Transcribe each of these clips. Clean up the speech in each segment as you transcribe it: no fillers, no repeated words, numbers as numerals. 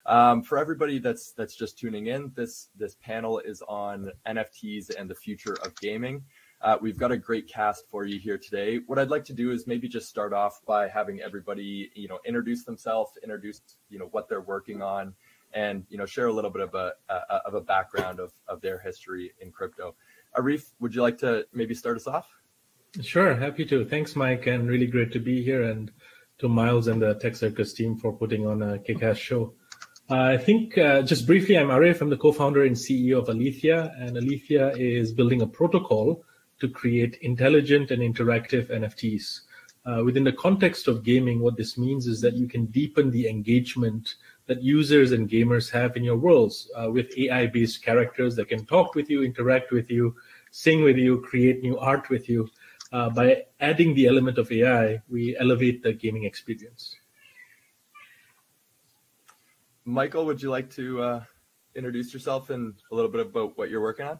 For everybody that's just tuning in, this panel is on NFTs and the future of gaming. We've got a great cast for you here today. What I'd like to do is maybe just start off by having everybody, introduce themselves, introduce, what they're working on, and, share a little bit of a background of their history in crypto. Arif, would you like to maybe start us off? Sure, happy to. Thanks, Mike, and really great to be here, and to Miles and the Tech Circus team for putting on a kick-ass show. I think just briefly, I'm Arif. I'm the co-founder and CEO of Alethea, and Alethea is building a protocol to create intelligent and interactive NFTs. Within the context of gaming, what this means is that you can deepen the engagement that users and gamers have in your worlds with AI-based characters that can talk with you, interact with you, sing with you, create new art with you. By adding the element of AI, we elevate the gaming experience. Michael, would you like to introduce yourself and a little bit about what you're working on?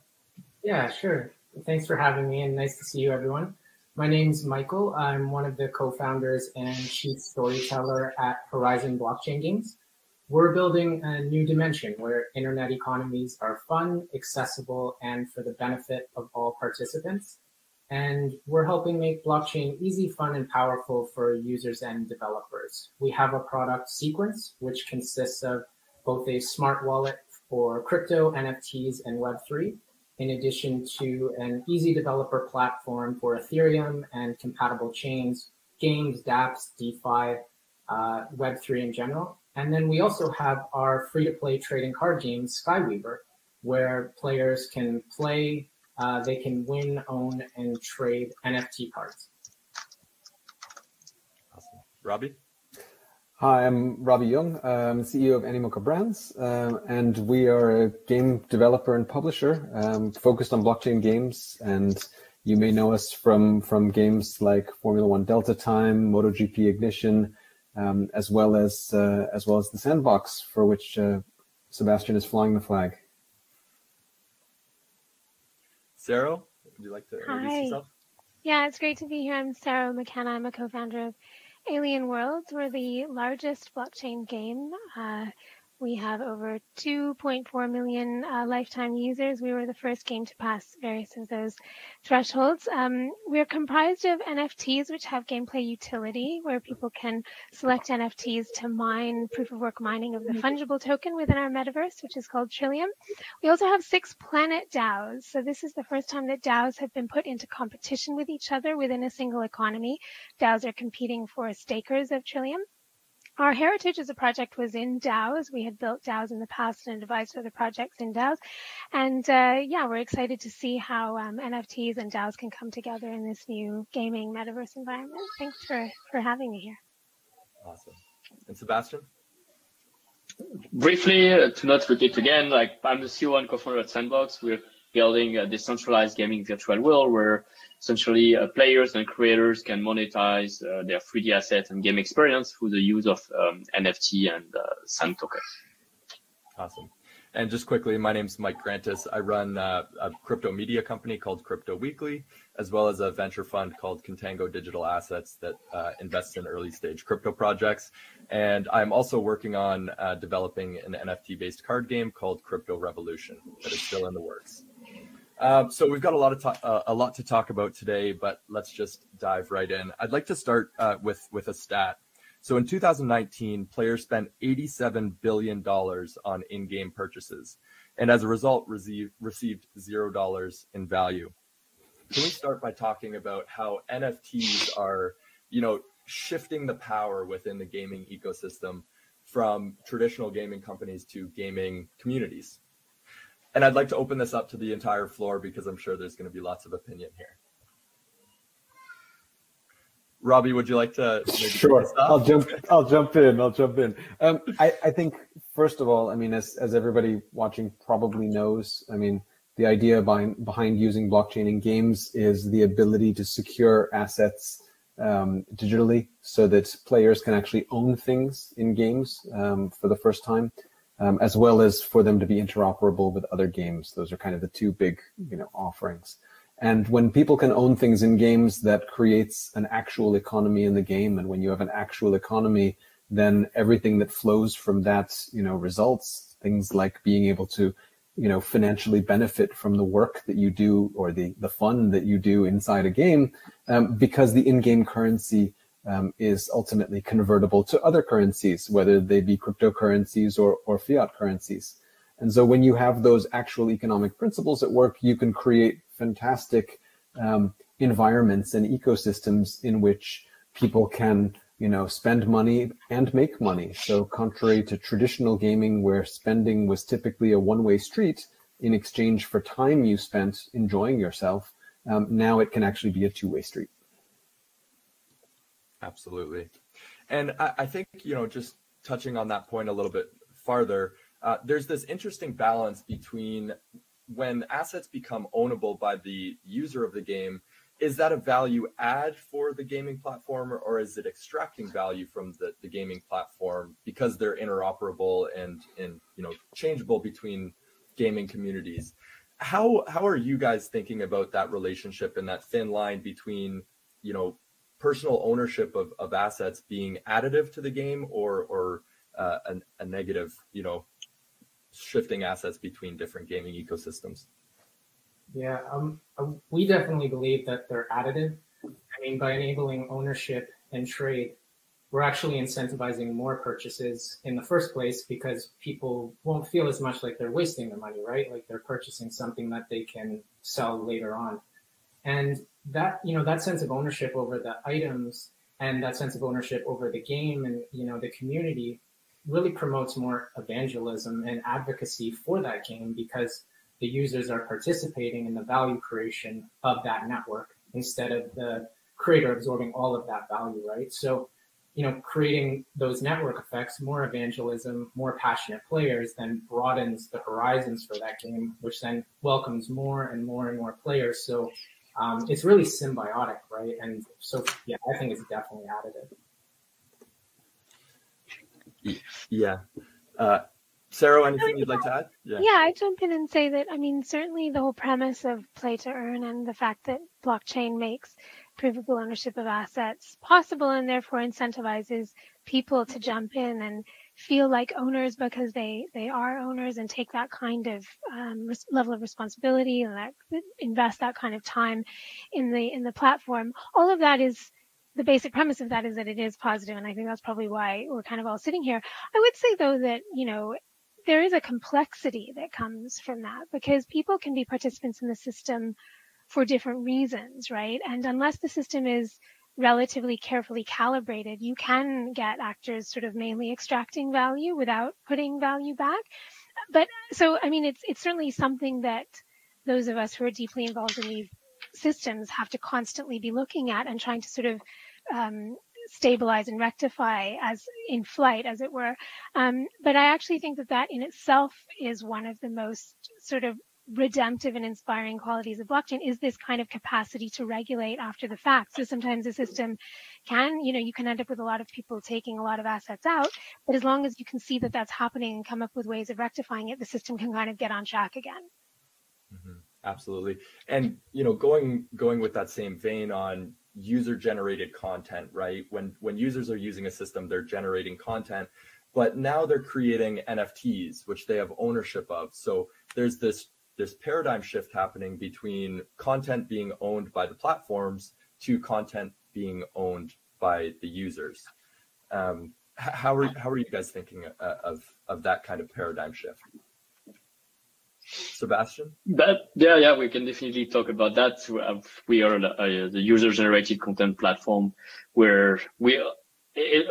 Yeah, sure. Thanks for having me, and nice to see you, everyone. My name's Michael. I'm one of the co-founders and chief storyteller at Horizon Blockchain Games. We're building a new dimension where internet economies are fun, accessible, and for the benefit of all participants. And we're helping make blockchain easy, fun, and powerful for users and developers. We have a product Sequence, which consists of both a smart wallet for crypto, NFTs, and Web3, in addition to an easy developer platform for Ethereum and compatible chains, games, dApps, DeFi, Web3 in general. And then we also have our free-to-play trading card game, Skyweaver, where players can play, they can win, own, and trade NFT cards. Awesome. Robby? Hi, I'm Robby Young. I'm CEO of Animoca Brands, and we are a game developer and publisher focused on blockchain games. And you may know us from games like Formula One Delta Time, MotoGP Ignition, as well as the Sandbox, for which Sébastien is flying the flag. Sarah, would you like to introduce yourself? Yeah, it's great to be here. I'm Sarah McKenna. I'm a co-founder of Alien Worlds. We're the largest blockchain game. We have over 2.4 million lifetime users. We were the first game to pass various of those thresholds. We're comprised of NFTs, which have gameplay utility, where people can select NFTs to mine proof-of-work mining of the fungible token within our metaverse, which is called Trillium. We also have 6 planet DAOs. So this is the first time that DAOs have been put into competition with each other within a single economy. DAOs are competing for stakers of Trillium. Our heritage as a project was in DAOs. We had built DAOs in the past and advised other projects in DAOs. And we're excited to see how NFTs and DAOs can come together in this new gaming metaverse environment. Thanks for having me here. Awesome. And Sébastien? Briefly, to not repeat again, I'm the CEO and co-founder at Sandbox. We're building a decentralized gaming virtual world where essentially players and creators can monetize their 3D assets and game experience through the use of NFT and Sand token. Awesome. And just quickly, my name's Mike Grantis. I run a crypto media company called CryptoWeekly, as well as a venture fund called Contango Digital Assets that invests in early stage crypto projects. And I'm also working on developing an NFT-based card game called Crypto Revolution that is still in the works. So we've got a lot to talk about today, but let's just dive right in. I'd like to start with a stat. So in 2019, players spent $87 billion on in-game purchases, and as a result, received $0 in value. Can we start by talking about how NFTs are, shifting the power within the gaming ecosystem from traditional gaming companies to gaming communities? And I'd like to open this up to the entire floor because I'm sure there's going to be lots of opinion here. Robby, would you like to? Sure, I'll jump in. I think first of all, as everybody watching probably knows, the idea behind using blockchain in games is the ability to secure assets digitally, so that players can actually own things in games for the first time. As well as for them to be interoperable with other games. Those are kind of the two big, offerings. And when people can own things in games, that creates an actual economy in the game. And when you have an actual economy, then everything that flows from that, results, things like being able to, financially benefit from the work that you do or the fun that you do inside a game, because the in-game currency is ultimately convertible to other currencies, whether they be cryptocurrencies or fiat currencies. And so when you have those actual economic principles at work, you can create fantastic environments and ecosystems in which people can, spend money and make money. So contrary to traditional gaming where spending was typically a one-way street in exchange for time you spent enjoying yourself, now it can actually be a two-way street. Absolutely. And I think, just touching on that point a little bit farther, there's this interesting balance between when assets become ownable by the user of the game. Is that a value add for the gaming platform, or is it extracting value from the gaming platform because they're interoperable and changeable between gaming communities? How are you guys thinking about that relationship and that thin line between, personal ownership of assets being additive to the game or a negative, shifting assets between different gaming ecosystems? Yeah, we definitely believe that they're additive. I mean, by enabling ownership and trade, we're actually incentivizing more purchases in the first place because people won't feel as much like they're wasting their money, right? Like they're purchasing something that they can sell later on. And that, that sense of ownership over the items and that sense of ownership over the game and, the community really promotes more evangelism and advocacy for that game because the users are participating in the value creation of that network instead of the creator absorbing all of that value, right? So, creating those network effects, more evangelism, more passionate players, then broadens the horizons for that game, which then welcomes more and more and more players. So it's really symbiotic, right? And so, yeah, I think it's definitely additive. Yeah. Sarah, anything you'd like to add? Yeah, I jump in and say that, certainly the whole premise of play to earn and the fact that blockchain makes provable ownership of assets possible and therefore incentivizes people to jump in and feel like owners because they are owners and take that kind of level of responsibility and that invest that kind of time in the platform. All of that is the basic premise of that is that it is positive, and I think that's probably why we're kind of all sitting here. I would say though that there is a complexity that comes from that because people can be participants in the system for different reasons, right? And unless the system is relatively carefully calibrated, you can get actors sort of mainly extracting value without putting value back. But so, it's certainly something that those of us who are deeply involved in these systems have to constantly be looking at and trying to sort of stabilize and rectify as in flight, as it were. But I actually think that in itself is one of the most sort of redemptive and inspiring qualities of blockchain is this kind of capacity to regulate after the fact. So sometimes the system can, you can end up with a lot of people taking a lot of assets out, but as long as you can see that that's happening and come up with ways of rectifying it, the system can kind of get on track again. Mm-hmm. Absolutely. And, going with that same vein on user generated content, right? When users are using a system, they're generating content, but now they're creating NFTs, which they have ownership of. So there's this paradigm shift happening between content being owned by the platforms to content being owned by the users. How are you guys thinking of that kind of paradigm shift? Sébastien? Yeah, we can definitely talk about that. We are the user-generated content platform where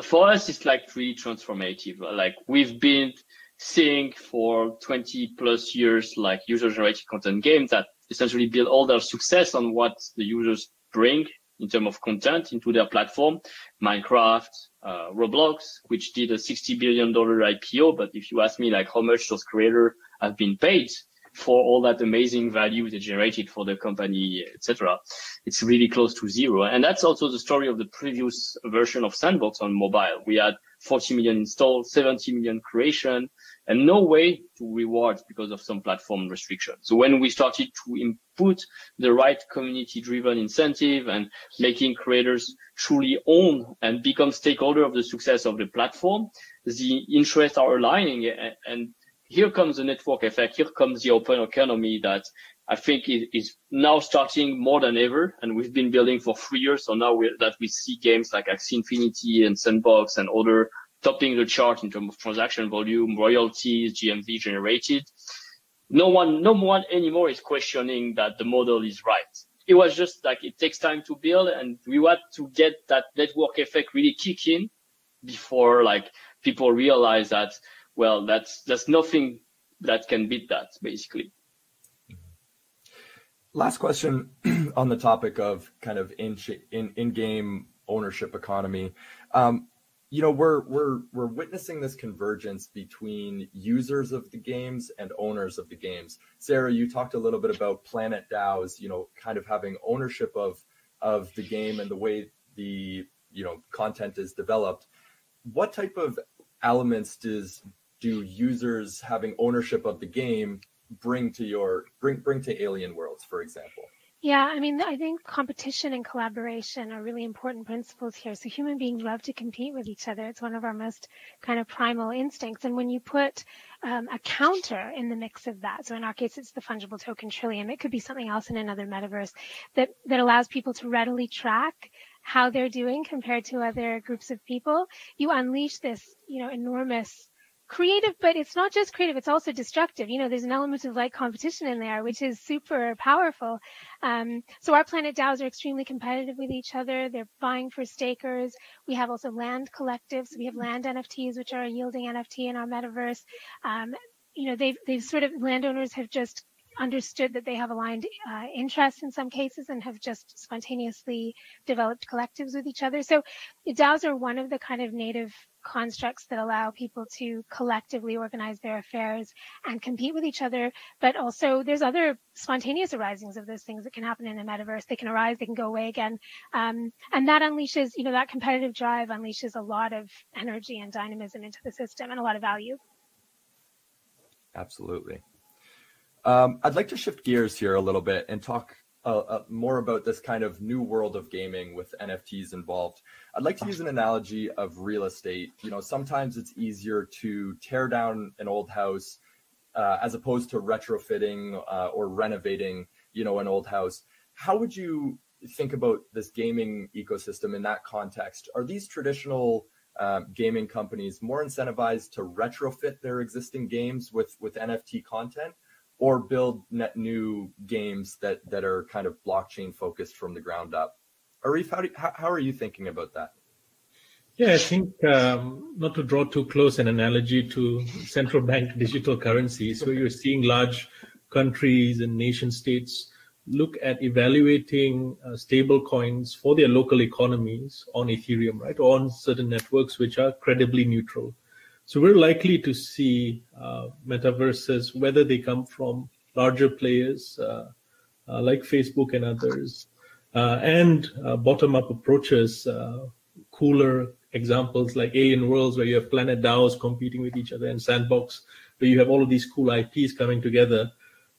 for us, it's like really transformative. Like we've been seeing for 20 plus years, like user-generated content games that essentially build all their success on what the users bring in terms of content into their platform. Minecraft, Roblox, which did a $60 billion IPO. But if you ask me, like how much those creators have been paid for all that amazing value they generated for the company, etc., it's really close to zero. And that's also the story of the previous version of Sandbox on mobile. We had 40 million installs, 70 million creation, and no way to reward because of some platform restrictions. So when we started to input the right community-driven incentive and making creators truly own and become stakeholder of the success of the platform, the interests are aligning, and here comes the network effect. Here comes the open economy that I think is now starting more than ever, and we've been building for 3 years. So now we see games like Axie Infinity and Sandbox and other topping the chart in terms of transaction volume, royalties, GMV generated. No one anymore is questioning that the model is right. It was just like it takes time to build, and we want to get that network effect really kick in before like people realize that, well, that's nothing that can beat that, basically. Last question on the topic of kind of in-game ownership economy. We're witnessing this convergence between users of the games and owners of the games. Sarah, you talked a little bit about Planet DAOs, kind of having ownership of the game and the way the content is developed. What type of elements do users having ownership of the game bring to Alien Worlds, for example? Yeah, I mean, I think competition and collaboration are really important principles here. So human beings love to compete with each other. It's one of our most kind of primal instincts. And when you put a counter in the mix of that, so in our case, it's the fungible token Trillium. It could be something else in another metaverse that allows people to readily track how they're doing compared to other groups of people. You unleash this, enormous creative, but it's not just creative, it's also destructive. There's an element of like competition in there, which is super powerful. So our Planet DAOs are extremely competitive with each other. They're vying for stakers. We have also land collectives. We have land NFTs, which are a yielding NFT in our metaverse. They've sort of, landowners have just understood that they have aligned interests in some cases and have just spontaneously developed collectives with each other. So DAOs are one of the kind of native constructs that allow people to collectively organize their affairs and compete with each other. But also there's other spontaneous arisings of those things that can happen in a metaverse. They can arise, they can go away again. And that unleashes, that competitive drive unleashes a lot of energy and dynamism into the system and a lot of value. Absolutely. I'd like to shift gears here a little bit and talk more about this kind of new world of gaming with NFTs involved. I'd like to use an analogy of real estate. Sometimes it's easier to tear down an old house as opposed to retrofitting or renovating, an old house. How would you think about this gaming ecosystem in that context? Are these traditional gaming companies more incentivized to retrofit their existing games with NFT content, or build net new games that are kind of blockchain focused from the ground up? Arif, how are you thinking about that? Yeah, I think not to draw too close an analogy to central bank digital currencies, where you're seeing large countries and nation states look at evaluating stable coins for their local economies on Ethereum, right, or on certain networks which are credibly neutral. So we're likely to see metaverses, whether they come from larger players like Facebook and others, and bottom-up approaches, cooler examples like Alien Worlds, where you have Planet DAOs competing with each other, and Sandbox, where you have all of these cool IPs coming together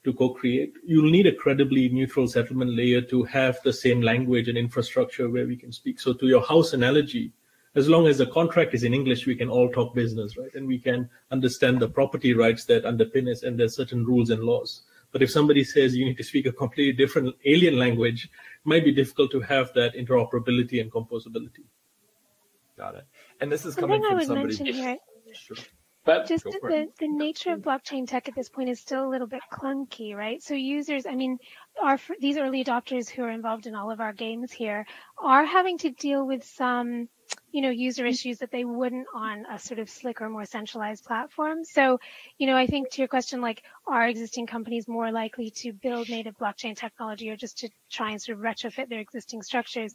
to co-create. You'll need a credibly neutral settlement layer to have the same language and infrastructure where we can speak. So to your house analogy, as long as the contract is in English, we can all talk business, right? And we can understand the property rights that underpin it, and there's certain rules and laws. But if somebody says you need to speak a completely different alien language, it might be difficult to have that interoperability and composability. Got it. And this is coming from somebody. Here, sure. Just the nature of blockchain tech at this point is still a little bit clunky, right? So users, these early adopters who are involved in all of our games here are having to deal with some, user issues that they wouldn't on a sort of slicker, more centralized platform. So, I think to your question, like, are existing companies more likely to build native blockchain technology or just to try and sort of retrofit their existing structures?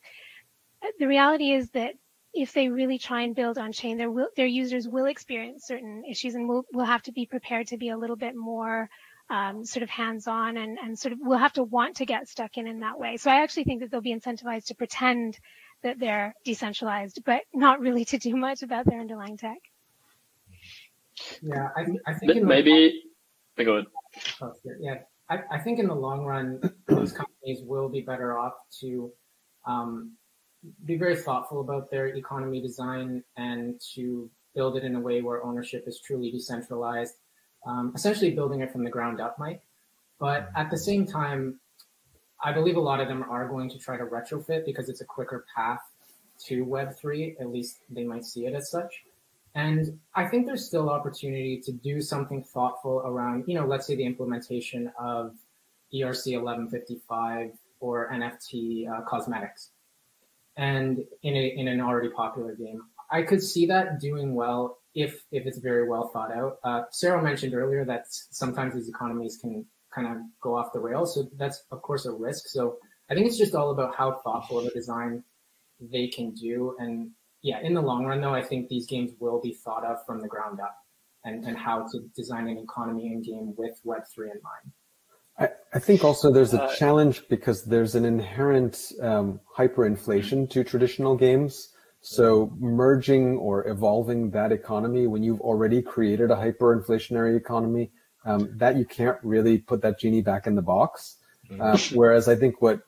The reality is that if they really try and build on chain, their users will experience certain issues, and will have to be prepared to be a little bit more sort of hands-on and sort of will have to want to get stuck in that way. So I actually think that they'll be incentivized to pretend that they're decentralized, but not really to do much about their underlying tech. Yeah, I think maybe. Go ahead. Oh, yeah, I think in the long run, those companies will be better off to be very thoughtful about their economy design and to build it in a way where ownership is truly decentralized, essentially building it from the ground up, Mike. But at the same time, I believe a lot of them are going to try to retrofit because it's a quicker path to Web3, at least they might see it as such. And I think there's still opportunity to do something thoughtful around, let's say the implementation of ERC 1155 or NFT cosmetics, and in an already popular game. I could see that doing well if it's very well thought out. Sarah mentioned earlier that sometimes these economies can kind of go off the rails. So that's, of course, a risk. So I think it's just all about how thoughtful of a design they can do. And yeah, in the long run, though, I think these games will be thought of from the ground up and how to design an economy in game with Web3 in mind. I think also there's a challenge because there's an inherent hyperinflation to traditional games. So merging or evolving that economy when you've already created a hyperinflationary economy, that you can't really put that genie back in the box. Whereas I think what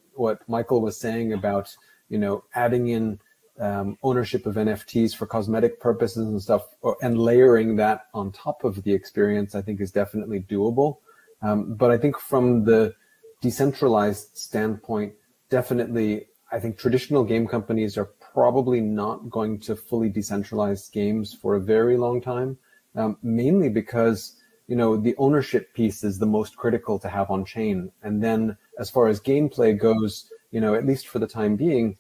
Michael was saying about, adding in ownership of NFTs for cosmetic purposes and stuff, and layering that on top of the experience, I think is definitely doable. But I think from the decentralized standpoint, definitely, I think traditional game companies are probably not going to fully decentralize games for a very long time, mainly because, the ownership piece is the most critical to have on chain. And then as far as gameplay goes, at least for the time being,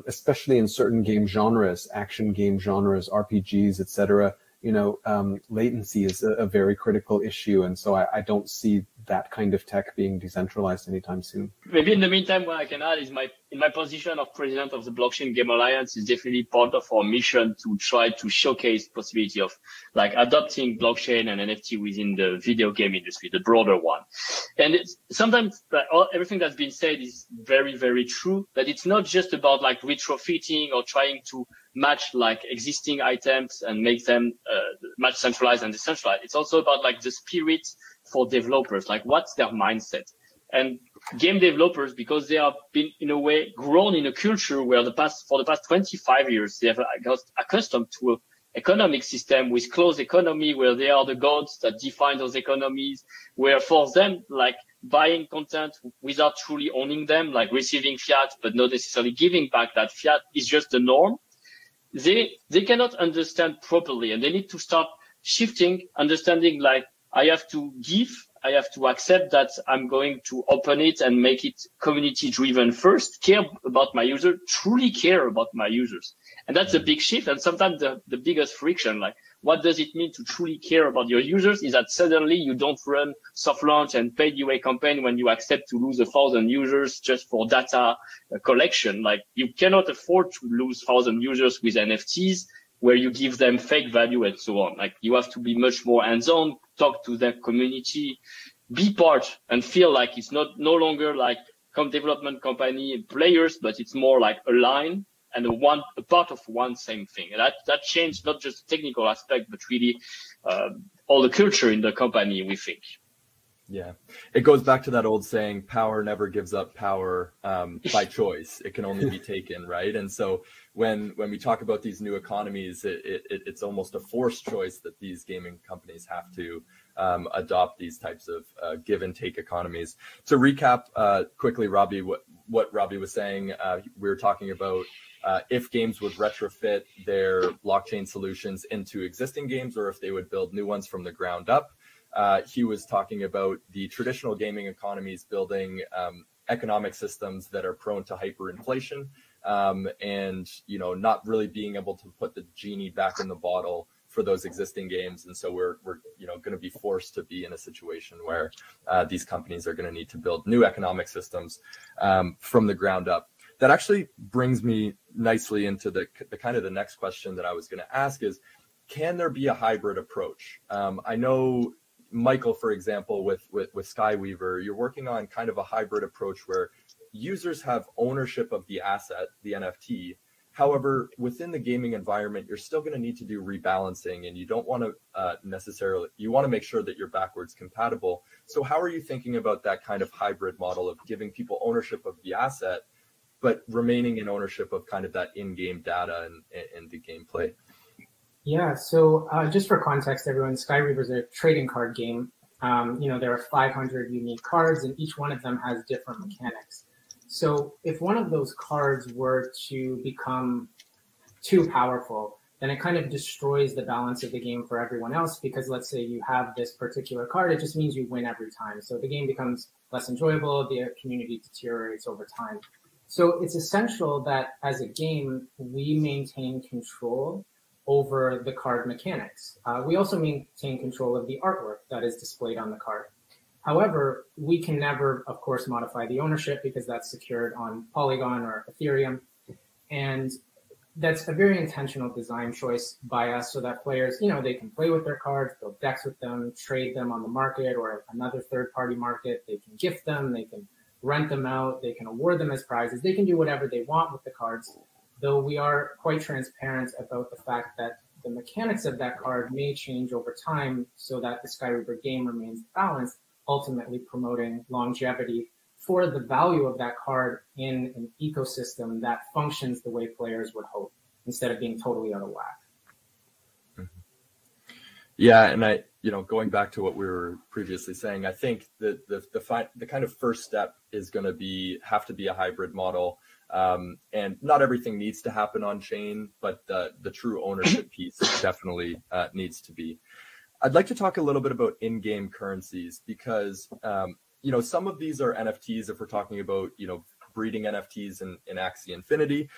especially in certain game genres, action game genres, RPGs, etc., latency is a very critical issue. And so I don't see that kind of tech being decentralized anytime soon. Maybe in the meantime, what I can add is in my position of president of the Blockchain Game Alliance is definitely part of our mission to try to showcase the possibility of adopting blockchain and NFT within the video game industry, the broader one. And sometimes everything that's been said is very, very true, that it's not just about retrofitting or trying to match existing items and make them match centralized and decentralized. It's also about the spirit for developers, what's their mindset. And game developers, because they have been in a way grown in a culture where for the past 25 years, they have got accustomed to an economic system with closed economy where they are the gods that define those economies, where for them, buying content without truly owning them, receiving fiat, but not necessarily giving back that fiat is just the norm. They cannot understand properly, and they need to start shifting, understanding I have to give, I have to accept that I'm going to open it and make it community driven first, care about my user, truly care about my users. And that's a big shift. And sometimes the biggest friction, what does it mean to truly care about your users is that suddenly you don't run soft launch and paid UA campaign when you accept to lose 1,000 users just for data collection. You cannot afford to lose 1,000 users with NFTs where you give them fake value and so on. You have to be much more hands-on, talk to the community, be part and feel it's no longer development company players, but it's more a line and a part of one same thing. And that changed not just the technical aspect, but really all the culture in the company, we think. Yeah, it goes back to that old saying, power never gives up power by choice. It can only be taken, right? And so when we talk about these new economies, it's almost a forced choice that these gaming companies have to adopt these types of give and take economies. To recap quickly, Robby, what Robby was saying, we were talking about if games would retrofit their blockchain solutions into existing games or if they would build new ones from the ground up. He was talking about the traditional gaming economies building economic systems that are prone to hyperinflation and, not really being able to put the genie back in the bottle for those existing games. And so we're going to be forced to be in a situation where these companies are going to need to build new economic systems from the ground up. That actually brings me nicely into the kind of the next question that I was going to ask is, can there be a hybrid approach? I know, Michael, for example, with Skyweaver, you're working on kind of a hybrid approach where users have ownership of the asset, the NFT, However, within the gaming environment, you're still going to need to do rebalancing, and you don't want to you want to make sure that you're backwards compatible. So how are you thinking about that kind of hybrid model of giving people ownership of the asset, but remaining in ownership of kind of that in-game data and the gameplay? Yeah, so just for context, everyone, Skyreaver is a trading card game. There are 500 unique cards, and each one of them has different mechanics. So if one of those cards were to become too powerful, then it kind of destroys the balance of the game for everyone else, because let's say you have this particular card, it just means you win every time. So the game becomes less enjoyable, the community deteriorates over time. So it's essential that as a game, we maintain control over the card mechanics. We also maintain control of the artwork that is displayed on the card. However, we can never, of course, modify the ownership because that's secured on Polygon or Ethereum. And that's a very intentional design choice by us so that players, they can play with their cards, build decks with them, trade them on the market or another third-party market. They can gift them, they can rent them out, they can award them as prizes. They can do whatever they want with the cards, though we are quite transparent about the fact that the mechanics of that card may change over time so that the Skyreaver game remains balanced, ultimately promoting longevity for the value of that card in an ecosystem that functions the way players would hope, instead of being totally out of whack. Mm-hmm. Yeah, and going back to what we were previously saying, I think that the kind of first step is going to have to be a hybrid model, and not everything needs to happen on chain, but the true ownership piece definitely needs to be. I'd like to talk a little bit about in-game currencies because, some of these are NFTs if we're talking about, breeding NFTs in Axie Infinity.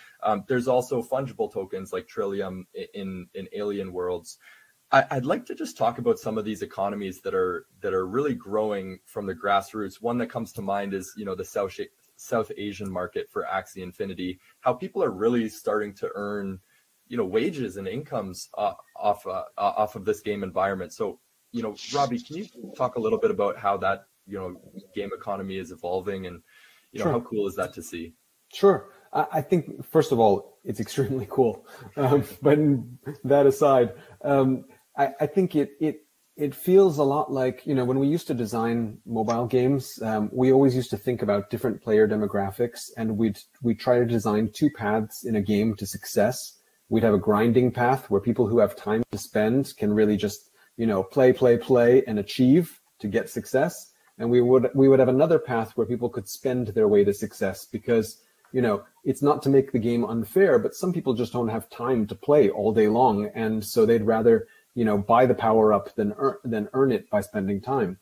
There's also fungible tokens like Trillium in Alien Worlds. I'd like to just talk about some of these economies that are really growing from the grassroots. One that comes to mind is, the South Asian market for Axie Infinity, how people are really starting to earn wages and incomes off of this game environment. So, Robby, can you talk a little bit about how that, game economy is evolving and, Sure. How cool is that to see? Sure. I think, first of all, it's extremely cool. But that aside, I think it feels a lot like, when we used to design mobile games, we always used to think about different player demographics, and we'd try to design two paths in a game to success. We'd have a grinding path where people who have time to spend can really just, play and achieve to get success. And we would have another path where people could spend their way to success because, it's not to make the game unfair, but some people just don't have time to play all day long. And so they'd rather, buy the power up than earn it by spending time.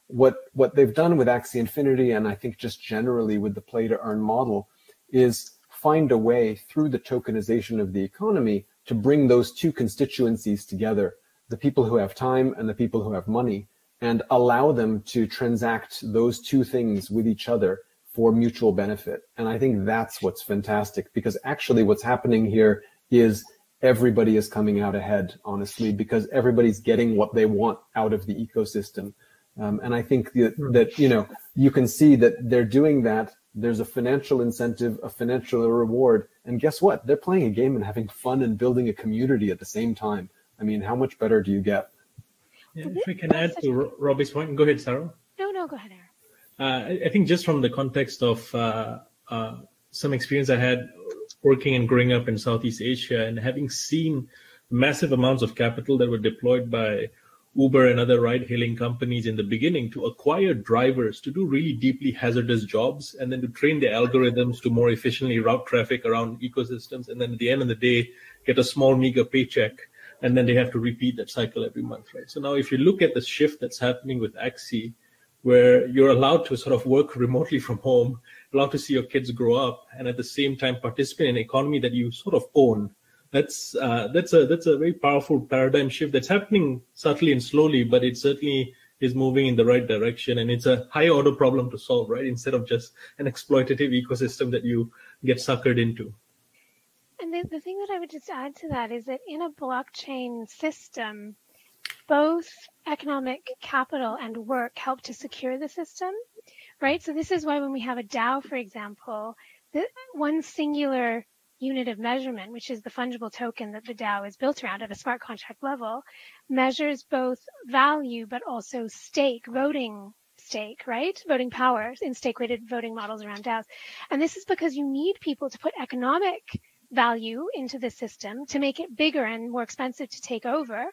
What they've done with Axie Infinity, and I think just generally with the play to earn model, is find a way through the tokenization of the economy to bring those two constituencies together, the people who have time and the people who have money, and allow them to transact those two things with each other for mutual benefit. And I think that's what's fantastic, because actually what's happening here is everybody is coming out ahead, honestly, because everybody's getting what they want out of the ecosystem. And I think that you can see that they're doing that. There's a financial incentive, a financial reward. And guess what? They're playing a game and having fun and building a community at the same time. I mean, how much better do you get? Yeah, if we can add to Robby's point, go ahead, Sarah. No, go ahead, Aaron. I think just from the context of some experience I had working and growing up in Southeast Asia and having seen massive amounts of capital that were deployed by Uber and other ride-hailing companies in the beginning to acquire drivers to do really deeply hazardous jobs and then to train the algorithms to more efficiently route traffic around ecosystems, and then at the end of the day, get a small meager paycheck, and then they have to repeat that cycle every month, right? So now if you look at the shift that's happening with Axie, where you're allowed to sort of work remotely from home, allowed to see your kids grow up, and at the same time participate in an economy that you sort of own, that's a very powerful paradigm shift that's happening subtly and slowly, but it certainly is moving in the right direction. And it's a high order problem to solve, right? Instead of just an exploitative ecosystem that you get suckered into. And the thing that I would just add to that is that in a blockchain system, both economic capital and work help to secure the system, right? So this is why when we have a DAO, for example, the one singular unit of measurement, which is the fungible token that the DAO is built around at a smart contract level, measures both value but also voting stake, right? Voting power in stake-weighted voting models around DAOs. And this is because you need people to put economic value into the system to make it bigger and more expensive to take over.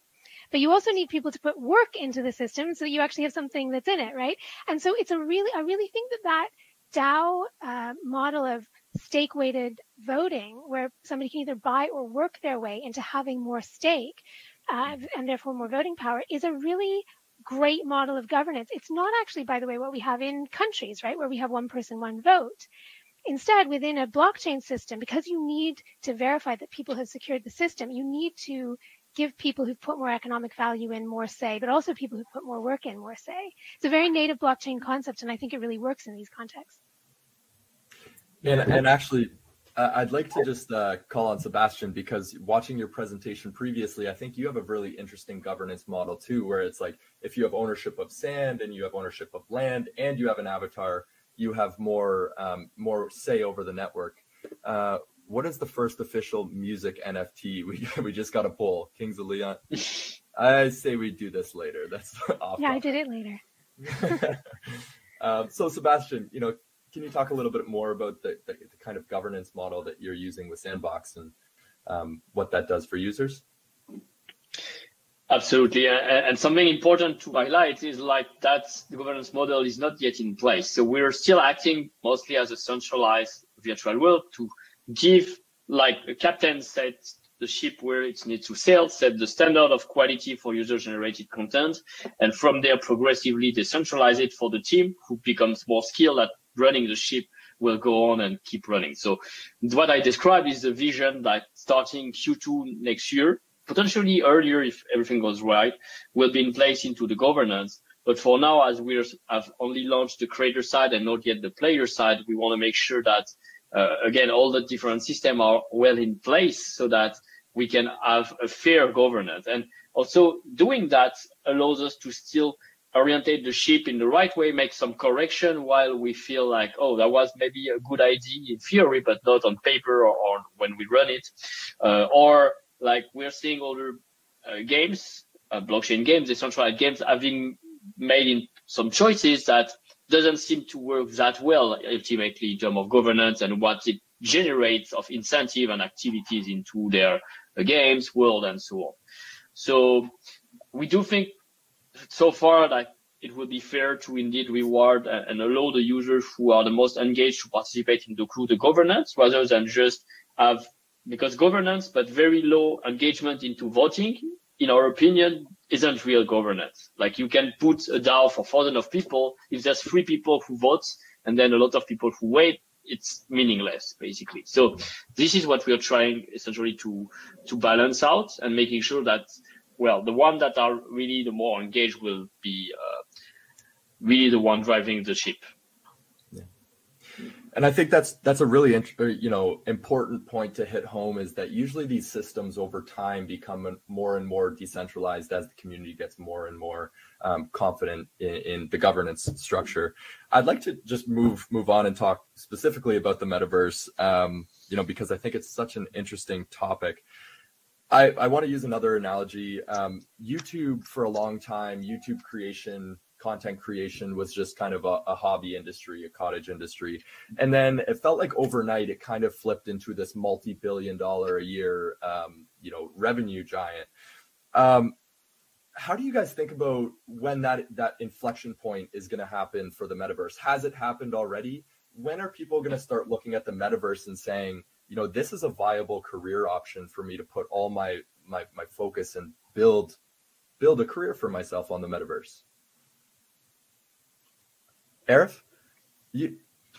But you also need people to put work into the system so that you actually have something that's in it, right? And so I really think that DAO model of stake-weighted voting, where somebody can either buy or work their way into having more stake and therefore more voting power, is a really great model of governance. It's not actually, by the way, what we have in countries, right, where we have one person, one vote. Instead, within a blockchain system, because you need to verify that people have secured the system, you need to give people who've put more economic value in more say, but also people who put more work in more say. It's a very native blockchain concept, and I think it really works in these contexts. And actually, I'd like to just call on Sébastien, because watching your presentation previously, I think you have a really interesting governance model too, where it's like if you have ownership of sand and you have ownership of land and you have an avatar, you have more say over the network. What is the first official music NFT? We just got a poll, Kings of Leon. I say we do this later. That's off. Yeah, I did it later. So Sébastien, can you talk a little bit more about the kind of governance model that you're using with Sandbox and what that does for users? Absolutely. And something important to highlight is that the governance model is not yet in place. So we're still acting mostly as a centralized virtual world to give, a captain sets the ship where it needs to sail, set the standard of quality for user-generated content, and from there progressively decentralize it for the team who becomes more skilled at running the ship will go on and keep running. So what I described is the vision that starting Q2 next year, potentially earlier if everything goes right, will be in place into the governance. But for now, as we have only launched the creator side and not yet the player side, we want to make sure that, again, all the different systems are well in place so that we can have a fair governance. And also doing that allows us to still orientate the ship in the right way, make some correction while we feel like, oh, that was maybe a good idea in theory, but not on paper or when we run it. Or we're seeing other games, blockchain games, decentralized games, having made in some choices that doesn't seem to work that well ultimately in terms of governance and what it generates of incentive and activities into their games, world, and so on. So we do think so far that it would be fair to indeed reward and allow the users who are the most engaged to participate in the governance rather than just have, because governance but very low engagement into voting, in our opinion, isn't real governance. You can put a DAO for thousands of people. If there's 3 people who vote and then a lot of people who wait, it's meaningless, basically. So this is what we are trying essentially to balance out and making sure that, well, the ones that are really the more engaged will be really the one driving the ship. Yeah. And I think that's a really important point to hit home, is that usually these systems over time become more and more decentralized as the community gets more and more confident in the governance structure. I'd like to just move on and talk specifically about the metaverse, because I think it's such an interesting topic. I want to use another analogy. YouTube, for a long time, content creation was just kind of a hobby industry, a cottage industry. And then it felt like overnight it kind of flipped into this multi-billion-dollar a year, revenue giant. How do you guys think about when that inflection point is going to happen for the metaverse? Has it happened already? When are people going to start looking at the metaverse and saying, this is a viable career option for me to put all my focus and build a career for myself on the metaverse? Arif,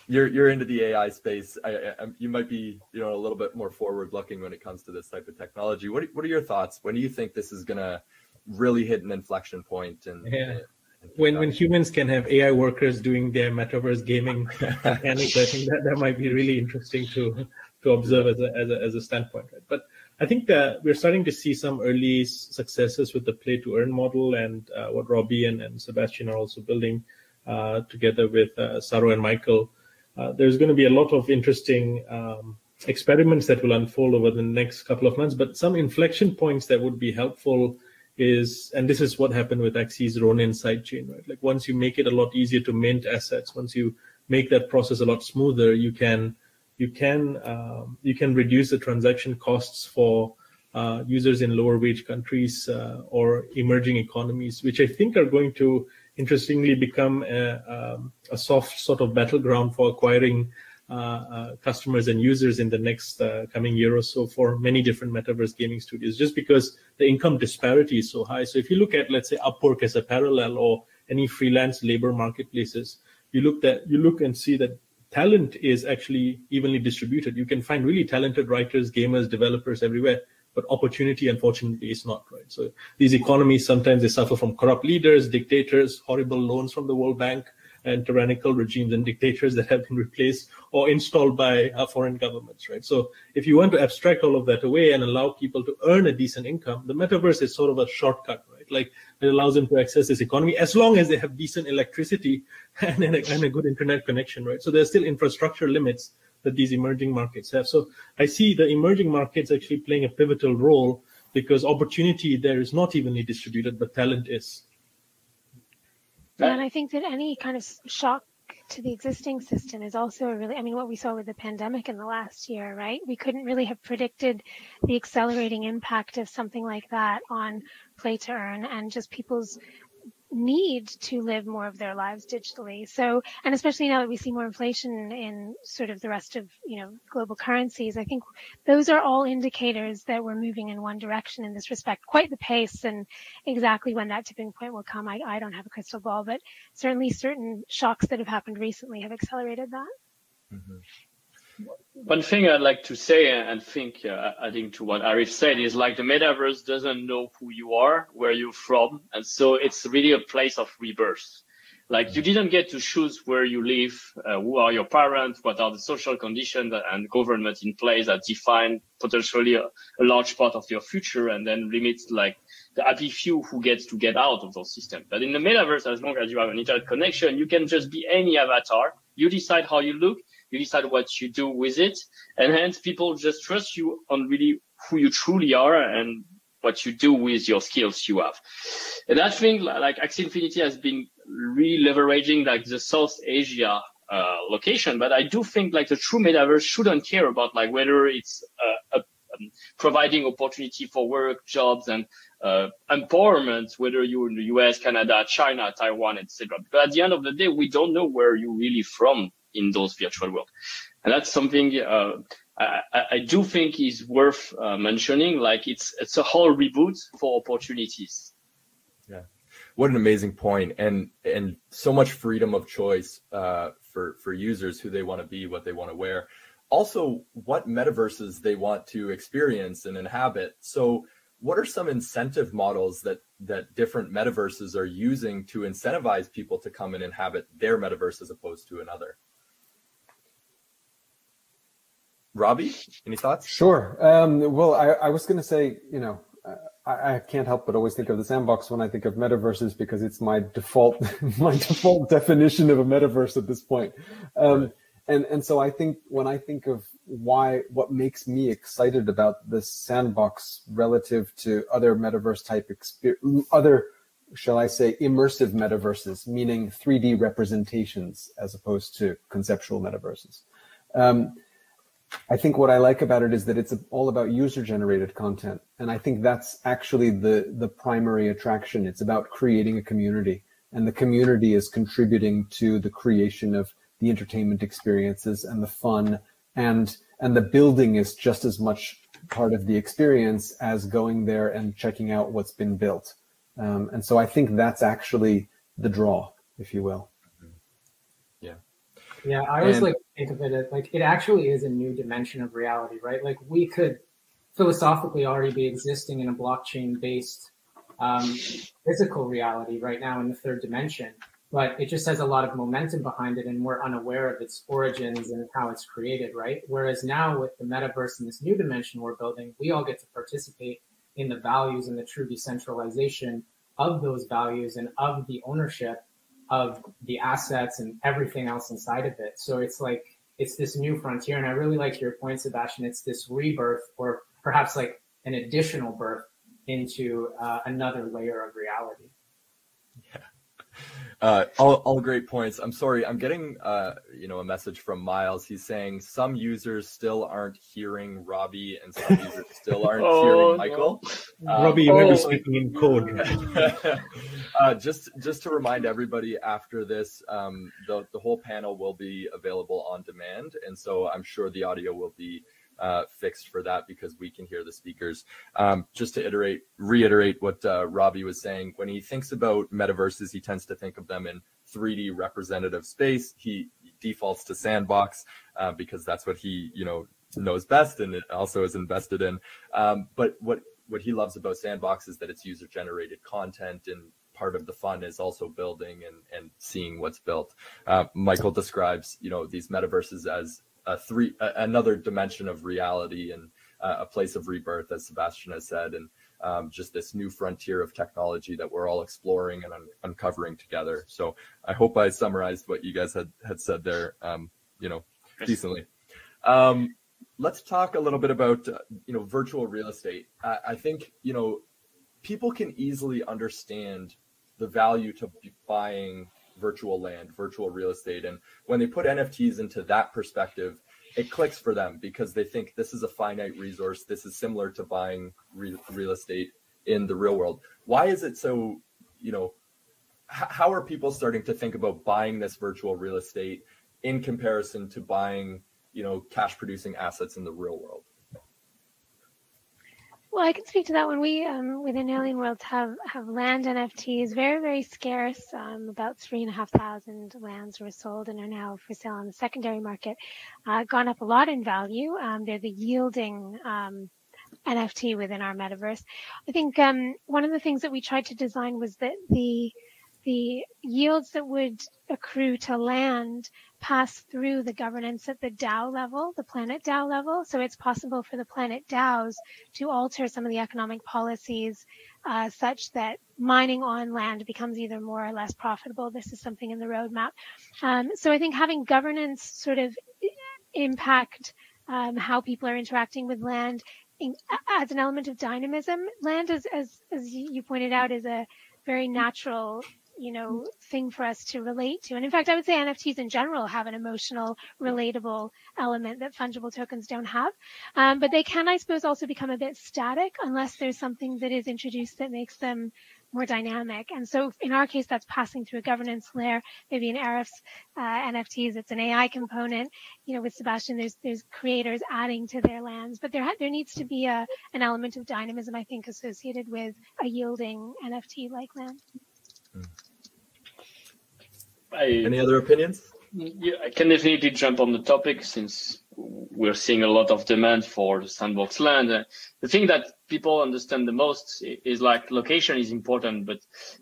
you're into the AI space. You might be a little bit more forward looking when it comes to this type of technology. What are your thoughts? When do you think this is going to really hit an inflection point? When humans can have AI workers doing their metaverse gaming mechanics, I think that might be really interesting to observe as a standpoint. Right? But I think that we're starting to see some early successes with the play to earn model, and what Robby and Sébastien are also building together with Saro and Michael. There's going to be a lot of interesting experiments that will unfold over the next couple of months. But some inflection points that would be helpful is, and this is what happened with Axi's Ronin sidechain, right? Like once you make it a lot easier to mint assets, once you make that process a lot smoother, you can reduce the transaction costs for users in lower wage countries or emerging economies, which I think are going to interestingly become a soft sort of battleground for acquiring customers and users in the next coming year or so for many different metaverse gaming studios, just because the income disparity is so high. So if you look at, let's say, Upwork as a parallel or any freelance labor marketplaces, you look and see that talent is actually evenly distributed. You can find really talented writers, gamers, developers everywhere, but opportunity, unfortunately, is not, right? So these economies, sometimes they suffer from corrupt leaders, dictators, horrible loans from the World Bank, and tyrannical regimes and dictators that have been replaced or installed by foreign governments, right? So if you want to abstract all of that away and allow people to earn a decent income, the metaverse is sort of a shortcut, right? Like it allows them to access this economy as long as they have decent electricity and a good internet connection, right? So there's still infrastructure limits that these emerging markets have. So I see the emerging markets actually playing a pivotal role because opportunity there is not evenly distributed, but talent is. And I think that any kind of shock to the existing system is also really, I mean, what we saw with the pandemic in the last year, right? We couldn't really have predicted the accelerating impact of something like that on play to earn and just people's need to live more of their lives digitally. So, and especially now that we see more inflation in sort of the rest of, global currencies, I think those are all indicators that we're moving in one direction in this respect. Quite the pace, and exactly when that tipping point will come, I don't have a crystal ball, but certainly certain shocks that have happened recently have accelerated that. Mm-hmm. One thing I'd like to say, and think, adding to what Arif said, is like the metaverse doesn't know who you are, where you're from. And so it's really a place of rebirth. Like you didn't get to choose where you live, who are your parents, what are the social conditions and government in place that define potentially a large part of your future and then limits like the happy few who gets to get out of those systems. But in the metaverse, as long as you have an internet connection, you can just be any avatar. You decide how you look. You decide what you do with it, and hence people just trust you on really who you truly are and what you do with your skills you have. And I think like Axie Infinity has been really leveraging like the South Asia location, but I do think like the true metaverse shouldn't care about like whether it's providing opportunity for work, jobs, and empowerment, whether you're in the US, Canada, China, Taiwan, etc. But at the end of the day, we don't know where you're really from in those virtual worlds. And that's something I do think is worth mentioning. Like it's a whole reboot for opportunities. Yeah, what an amazing point, and so much freedom of choice for users, who they want to be, what they want to wear, also what metaverses they want to experience and inhabit. So what are some incentive models that different metaverses are using to incentivize people to come and inhabit their metaverse as opposed to another? Robby, any thoughts? Sure. Well, I was going to say, I can't help but always think of the Sandbox when I think of metaverses because it's my default definition of a metaverse at this point. Right. And so I think when I think of what makes me excited about this Sandbox relative to other metaverse type other, shall I say, immersive metaverses, meaning 3D representations as opposed to conceptual metaverses. I think what I like about it is that it's all about user-generated content. And I think that's actually the primary attraction. It's about creating a community. And the community is contributing to the creation of the entertainment experiences and the fun. And the building is just as much part of the experience as going there and checking out what's been built. And so I think that's actually the draw, if you will. Yeah, I always like to think of it as like it actually is a new dimension of reality, right? Like we could philosophically already be existing in a blockchain-based physical reality right now in the third dimension, but it just has a lot of momentum behind it and we're unaware of its origins and how it's created, right? Whereas now with the metaverse and this new dimension we're building, we all get to participate in the values and the true decentralization of those values and of the ownership of the assets and everything else inside of it. So it's like it's this new frontier. And I really like your point, Sébastien. It's this rebirth, or perhaps like an additional birth into another layer of reality. Yeah. All great points. I'm sorry, I'm getting a message from Miles. He's saying some users still aren't hearing Robby and some users still aren't hearing Michael. Robby, you might be speaking in code. Just to remind everybody, after this, the whole panel will be available on demand, and so I'm sure the audio will be fixed for that because we can hear the speakers. Just to reiterate what Robby was saying, when he thinks about metaverses, he tends to think of them in 3D representative space. He defaults to Sandbox because that's what he knows best and it also is invested in. But what he loves about Sandbox is that it's user generated content, and part of the fun is also building and seeing what's built. Michael describes these metaverses as another dimension of reality and a place of rebirth, as Sébastien has said, and just this new frontier of technology that we're all exploring and uncovering together. So I hope I summarized what you guys had said there, decently. Let's talk a little bit about virtual real estate. I think people can easily understand the value to buying virtual land, virtual real estate. And when they put NFTs into that perspective, it clicks for them because they think this is a finite resource. This is similar to buying real estate in the real world. Why is it so, how are people starting to think about buying this virtual real estate in comparison to buying, cash producing assets in the real world? Well, I can speak to that. When we within Alien Worlds have land NFTs, very, very scarce. About 3,500 lands were sold and are now for sale on the secondary market. Gone up a lot in value. They're the yielding NFT within our metaverse. I think one of the things that we tried to design was that the yields that would accrue to land pass through the governance at the DAO level, the planet DAO level. So it's possible for the planet DAOs to alter some of the economic policies such that mining on land becomes either more or less profitable. This is something in the roadmap. So I think having governance sort of impact how people are interacting with land adds an element of dynamism. Land, as you pointed out, is a very natural thing for us to relate to. And in fact, I would say NFTs in general have an emotional, relatable element that fungible tokens don't have. But they can, I suppose, also become a bit static unless there's something that is introduced that makes them more dynamic. And so in our case, that's passing through a governance layer. Maybe in Arif's NFTs, it's an AI component. With Sébastien, there's creators adding to their lands. But there needs to be an element of dynamism, I think, associated with a yielding NFT like land. Any other opinions? Yeah, I can definitely jump on the topic since we're seeing a lot of demand for the Sandbox land. The thing that people understand the most is like location is important, but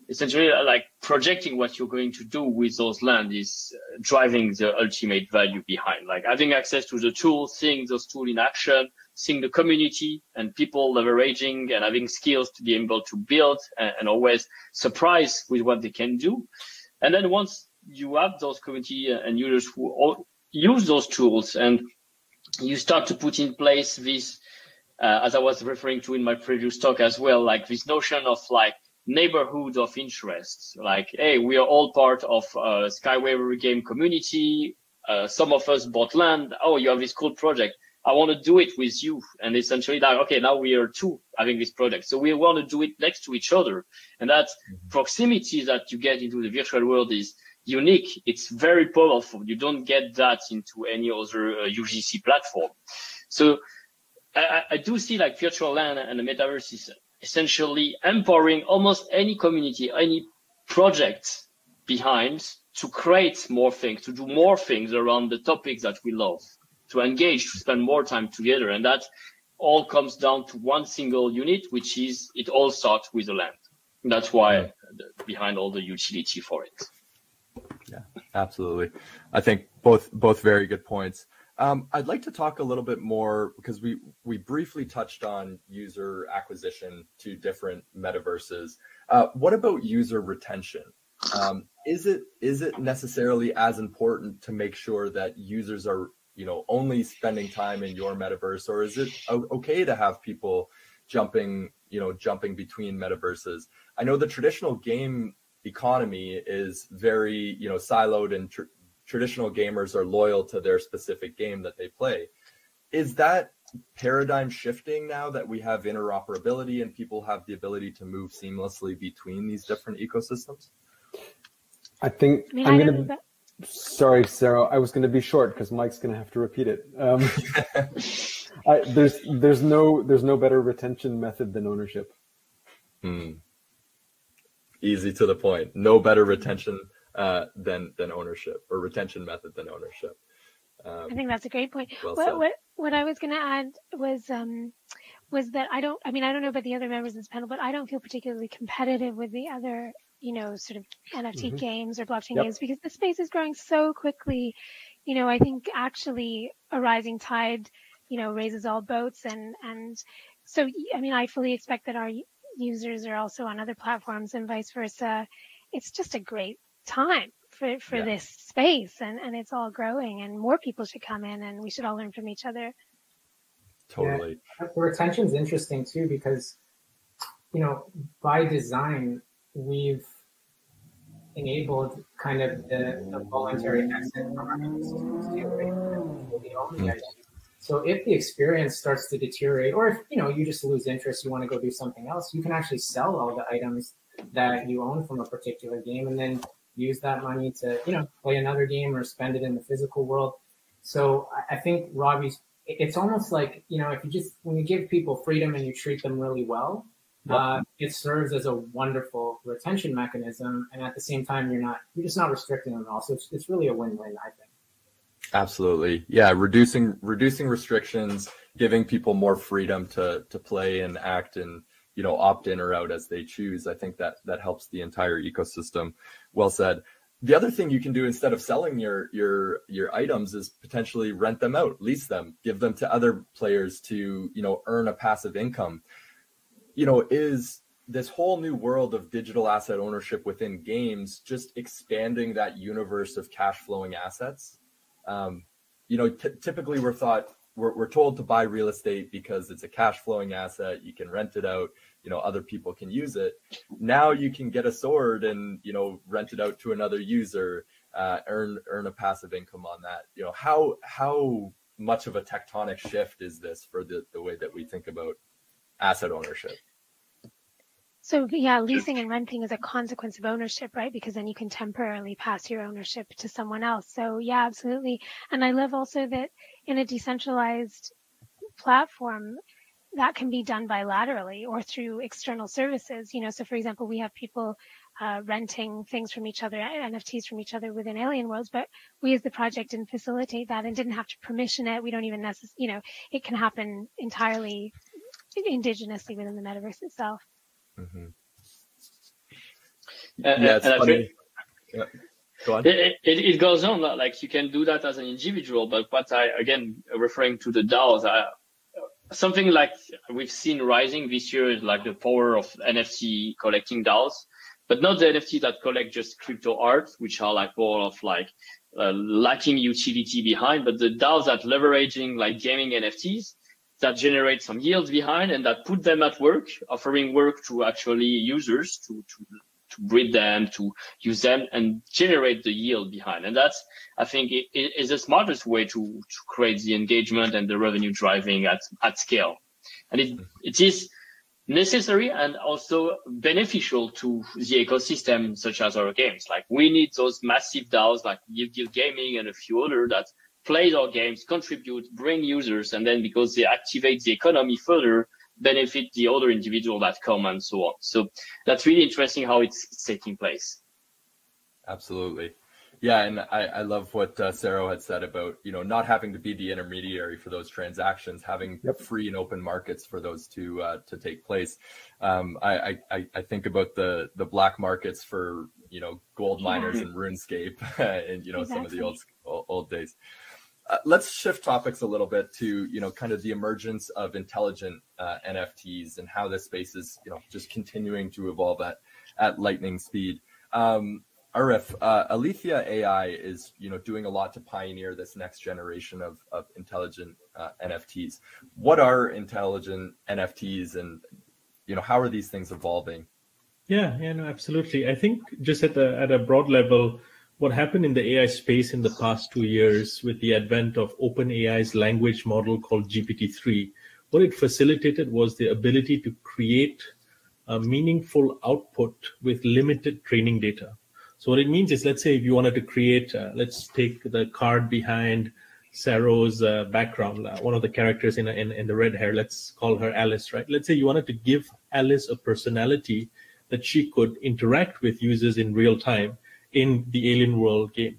essentially like projecting what you're going to do with those land is driving the ultimate value behind. Like having access to the tools, seeing those tools in action, seeing the community and people leveraging and having skills to be able to build and always surprise with what they can do. And then once you have those community and users who all use those tools and you start to put in place this, as I was referring to in my previous talk as well, like this notion of like neighborhood of interest, like, hey, we are all part of a Skywaver game community. Some of us bought land. Oh, you have this cool project. I want to do it with you. And essentially like, okay, now we are two having this project. So we want to do it next to each other. And that proximity that you get into the virtual world is unique. It's very powerful. You don't get that into any other UGC platform. So I do see like virtual land and the metaverse is essentially empowering almost any community, any project behind to create more things, to do more things around the topics that we love, to engage, to spend more time together. And that all comes down to one single unit, which is it all starts with the land. That's why behind all the utility for it. Yeah, absolutely. I think both very good points. I'd like to talk a little bit more because we briefly touched on user acquisition to different metaverses. What about user retention? Is it necessarily as important to make sure that users are only spending time in your metaverse, or is it okay to have people jumping between metaverses? I know the traditional game economy is very, siloed, and traditional gamers are loyal to their specific game that they play. Is that paradigm shifting now that we have interoperability and people have the ability to move seamlessly between these different ecosystems? I think sorry, Sarah, I was going to be short because Mike's going to have to repeat it. There's no better retention method than ownership. Easy to the point. No better retention than ownership, or retention method than ownership. I think that's a great point. Well what I was going to add was that I don't know about the other members of this panel, but I don't feel particularly competitive with the other, sort of NFT games or blockchain games, because the space is growing so quickly. I think actually a rising tide, raises all boats. And so, I fully expect that our users are also on other platforms and vice versa. It's just a great time for this space, and it's all growing, and more people should come in, and we should all learn from each other. Totally. Yeah. The retention's interesting too, because, by design, we've enabled kind of the voluntary exit from our ecosystems too, right? So if the experience starts to deteriorate, or if, you just lose interest, you want to go do something else, you can actually sell all the items that you own from a particular game, and then use that money to, play another game or spend it in the physical world. So I think Robby's, it's almost like, when you give people freedom and you treat them really well, it serves as a wonderful retention mechanism. And at the same time, you're just not restricting them at all. So it's really a win-win, I think. Absolutely. Yeah. Reducing restrictions, giving people more freedom to play and act and, opt in or out as they choose. I think that helps the entire ecosystem. Well said. The other thing you can do instead of selling your items is potentially rent them out, lease them, give them to other players to, earn a passive income. Is this whole new world of digital asset ownership within games just expanding that universe of cash flowing assets? Typically we're told to buy real estate because it's a cash flowing asset. You can rent it out, other people can use it. Now you can get a sword and, rent it out to another user, earn a passive income on that. How much of a tectonic shift is this for the way that we think about asset ownership? So yeah, leasing and renting is a consequence of ownership, right? Because then you can temporarily pass your ownership to someone else. So yeah, absolutely. And I love also that in a decentralized platform, that can be done bilaterally or through external services. So for example, we have people renting things from each other, NFTs from each other within Alien Worlds, but we as the project didn't facilitate that and didn't have to permission it. We don't even it can happen entirely indigenously within the metaverse itself. Mm-hmm. It's funny. Go on. It goes on, like you can do that as an individual, but referring to the DAOs, something like we've seen rising this year is like the power of NFT collecting DAOs, but not the NFT that collect just crypto art, which are like more of lacking utility behind, but the DAOs that leveraging like gaming NFTs that generate some yields behind and that put them at work, offering work to actually users to breed them, to use them and generate the yield behind. And that's, I think, is the smartest way to create the engagement and the revenue driving at scale. And it is necessary and also beneficial to the ecosystem, such as our games. Like we need those massive DAOs like Guild Gaming and a few other that play our games, contribute, bring users, and then because they activate the economy further, benefit the other individual that come and so on. So that's really interesting how it's taking place. Absolutely. Yeah, and I love what Sarah had said about, not having to be the intermediary for those transactions, having free and open markets for those to take place. I think about the black markets for, gold miners and RuneScape and, exactly. Some of the old days. Let's shift topics a little bit to, kind of the emergence of intelligent NFTs and how this space is, just continuing to evolve at lightning speed. Arif, Alethea.ai is, doing a lot to pioneer this next generation of intelligent NFTs. What are intelligent NFTs, and how are these things evolving? Yeah, no, absolutely. I think just at a broad level, what happened in the AI space in the past 2 years with the advent of OpenAI's language model called GPT-3, what it facilitated was the ability to create a meaningful output with limited training data. So what it means is, let's say if you wanted to create, let's take the card behind Saro's background, one of the characters in the red hair, let's call her Alice, right? Let's say you wanted to give Alice a personality that she could interact with users in real time in the Alien World game.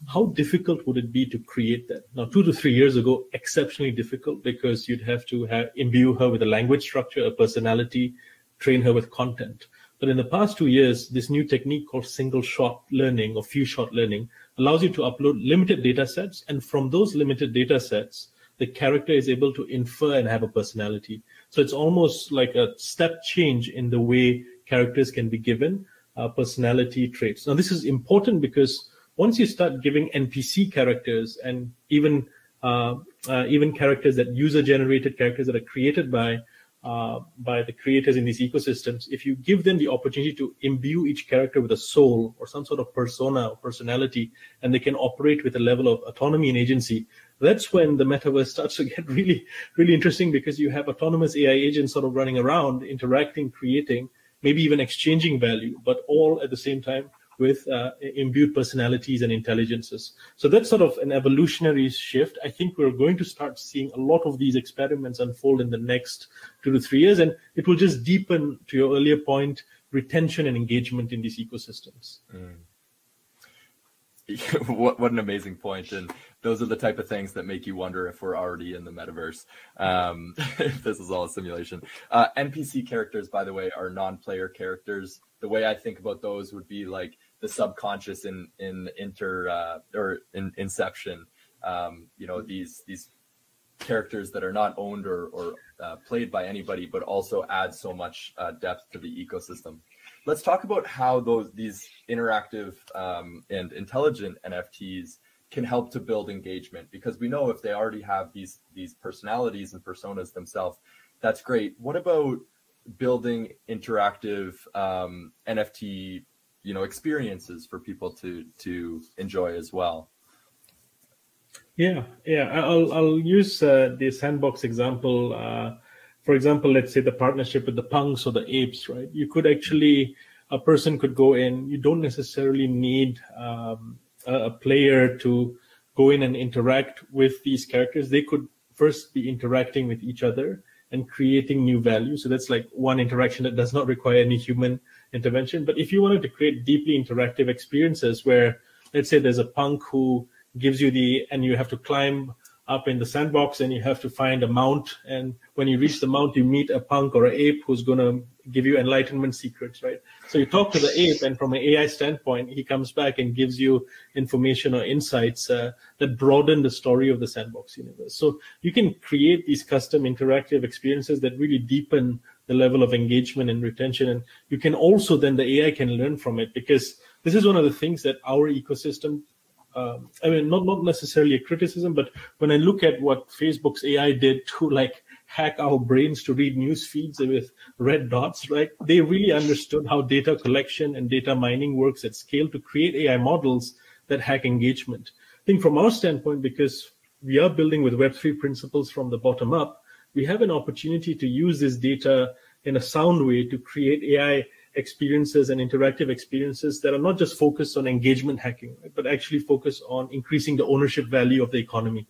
How difficult would it be to create that? Now, 2 to 3 years ago, exceptionally difficult, because you'd have to imbue her with a language structure, a personality, train her with content. But in the past 2 years, this new technique called single shot learning or few shot learning allows you to upload limited data sets. And from those limited data sets, the character is able to infer and have a personality. So it's almost like a step change in the way characters can be given personality traits. Now, this is important because once you start giving NPC characters and even characters that user-generated characters that are created by the creators in these ecosystems, if you give them the opportunity to imbue each character with a soul or some sort of persona or personality, and they can operate with a level of autonomy and agency, that's when the metaverse starts to get really, really interesting, because you have autonomous AI agents sort of running around, interacting, creating, maybe even exchanging value, but all at the same time with imbued personalities and intelligences. So that's sort of an evolutionary shift. I think we're going to start seeing a lot of these experiments unfold in the next 2 to 3 years, and it will just deepen, to your earlier point, retention and engagement in these ecosystems. What an amazing point. And those are the type of things that make you wonder if we're already in the metaverse, if this is all a simulation. NPC characters, by the way, are non-player characters. The way I think about those would be like the subconscious in Inception. These characters that are not owned or played by anybody, but also add so much depth to the ecosystem. Let's talk about how these interactive and intelligent NFTs can help to build engagement, because we know if they already have these personalities and personas themselves, that's great. What about building interactive NFT experiences for people to enjoy as well? Yeah. I'll use the Sandbox example. For example, let's say the partnership with the punks or the apes, right? You could actually, a person could go in. You don't necessarily need a player to go in and interact with these characters. They could first be interacting with each other and creating new value. So that's like one interaction that does not require any human intervention. But if you wanted to create deeply interactive experiences where, let's say there's a punk who gives you and you have to climb up in the sandbox and you have to find a mount, and when you reach the mount you meet a punk or an ape who's going to give you enlightenment secrets, right? So you talk to the ape, and from an AI standpoint he comes back and gives you information or insights that broaden the story of the sandbox universe. So you can create these custom interactive experiences that really deepen the level of engagement and retention, and you can also then the AI can learn from it, because this is one of the things that our ecosystem, not necessarily a criticism, but when I look at what Facebook's AI did to like hack our brains to read news feeds with red dots, right? They really understood how data collection and data mining works at scale to create AI models that hack engagement. I think from our standpoint, because we are building with Web3 principles from the bottom up, we have an opportunity to use this data in a sound way to create AI experiences and interactive experiences that are not just focused on engagement hacking, right, but actually focus on increasing the ownership value of the economy,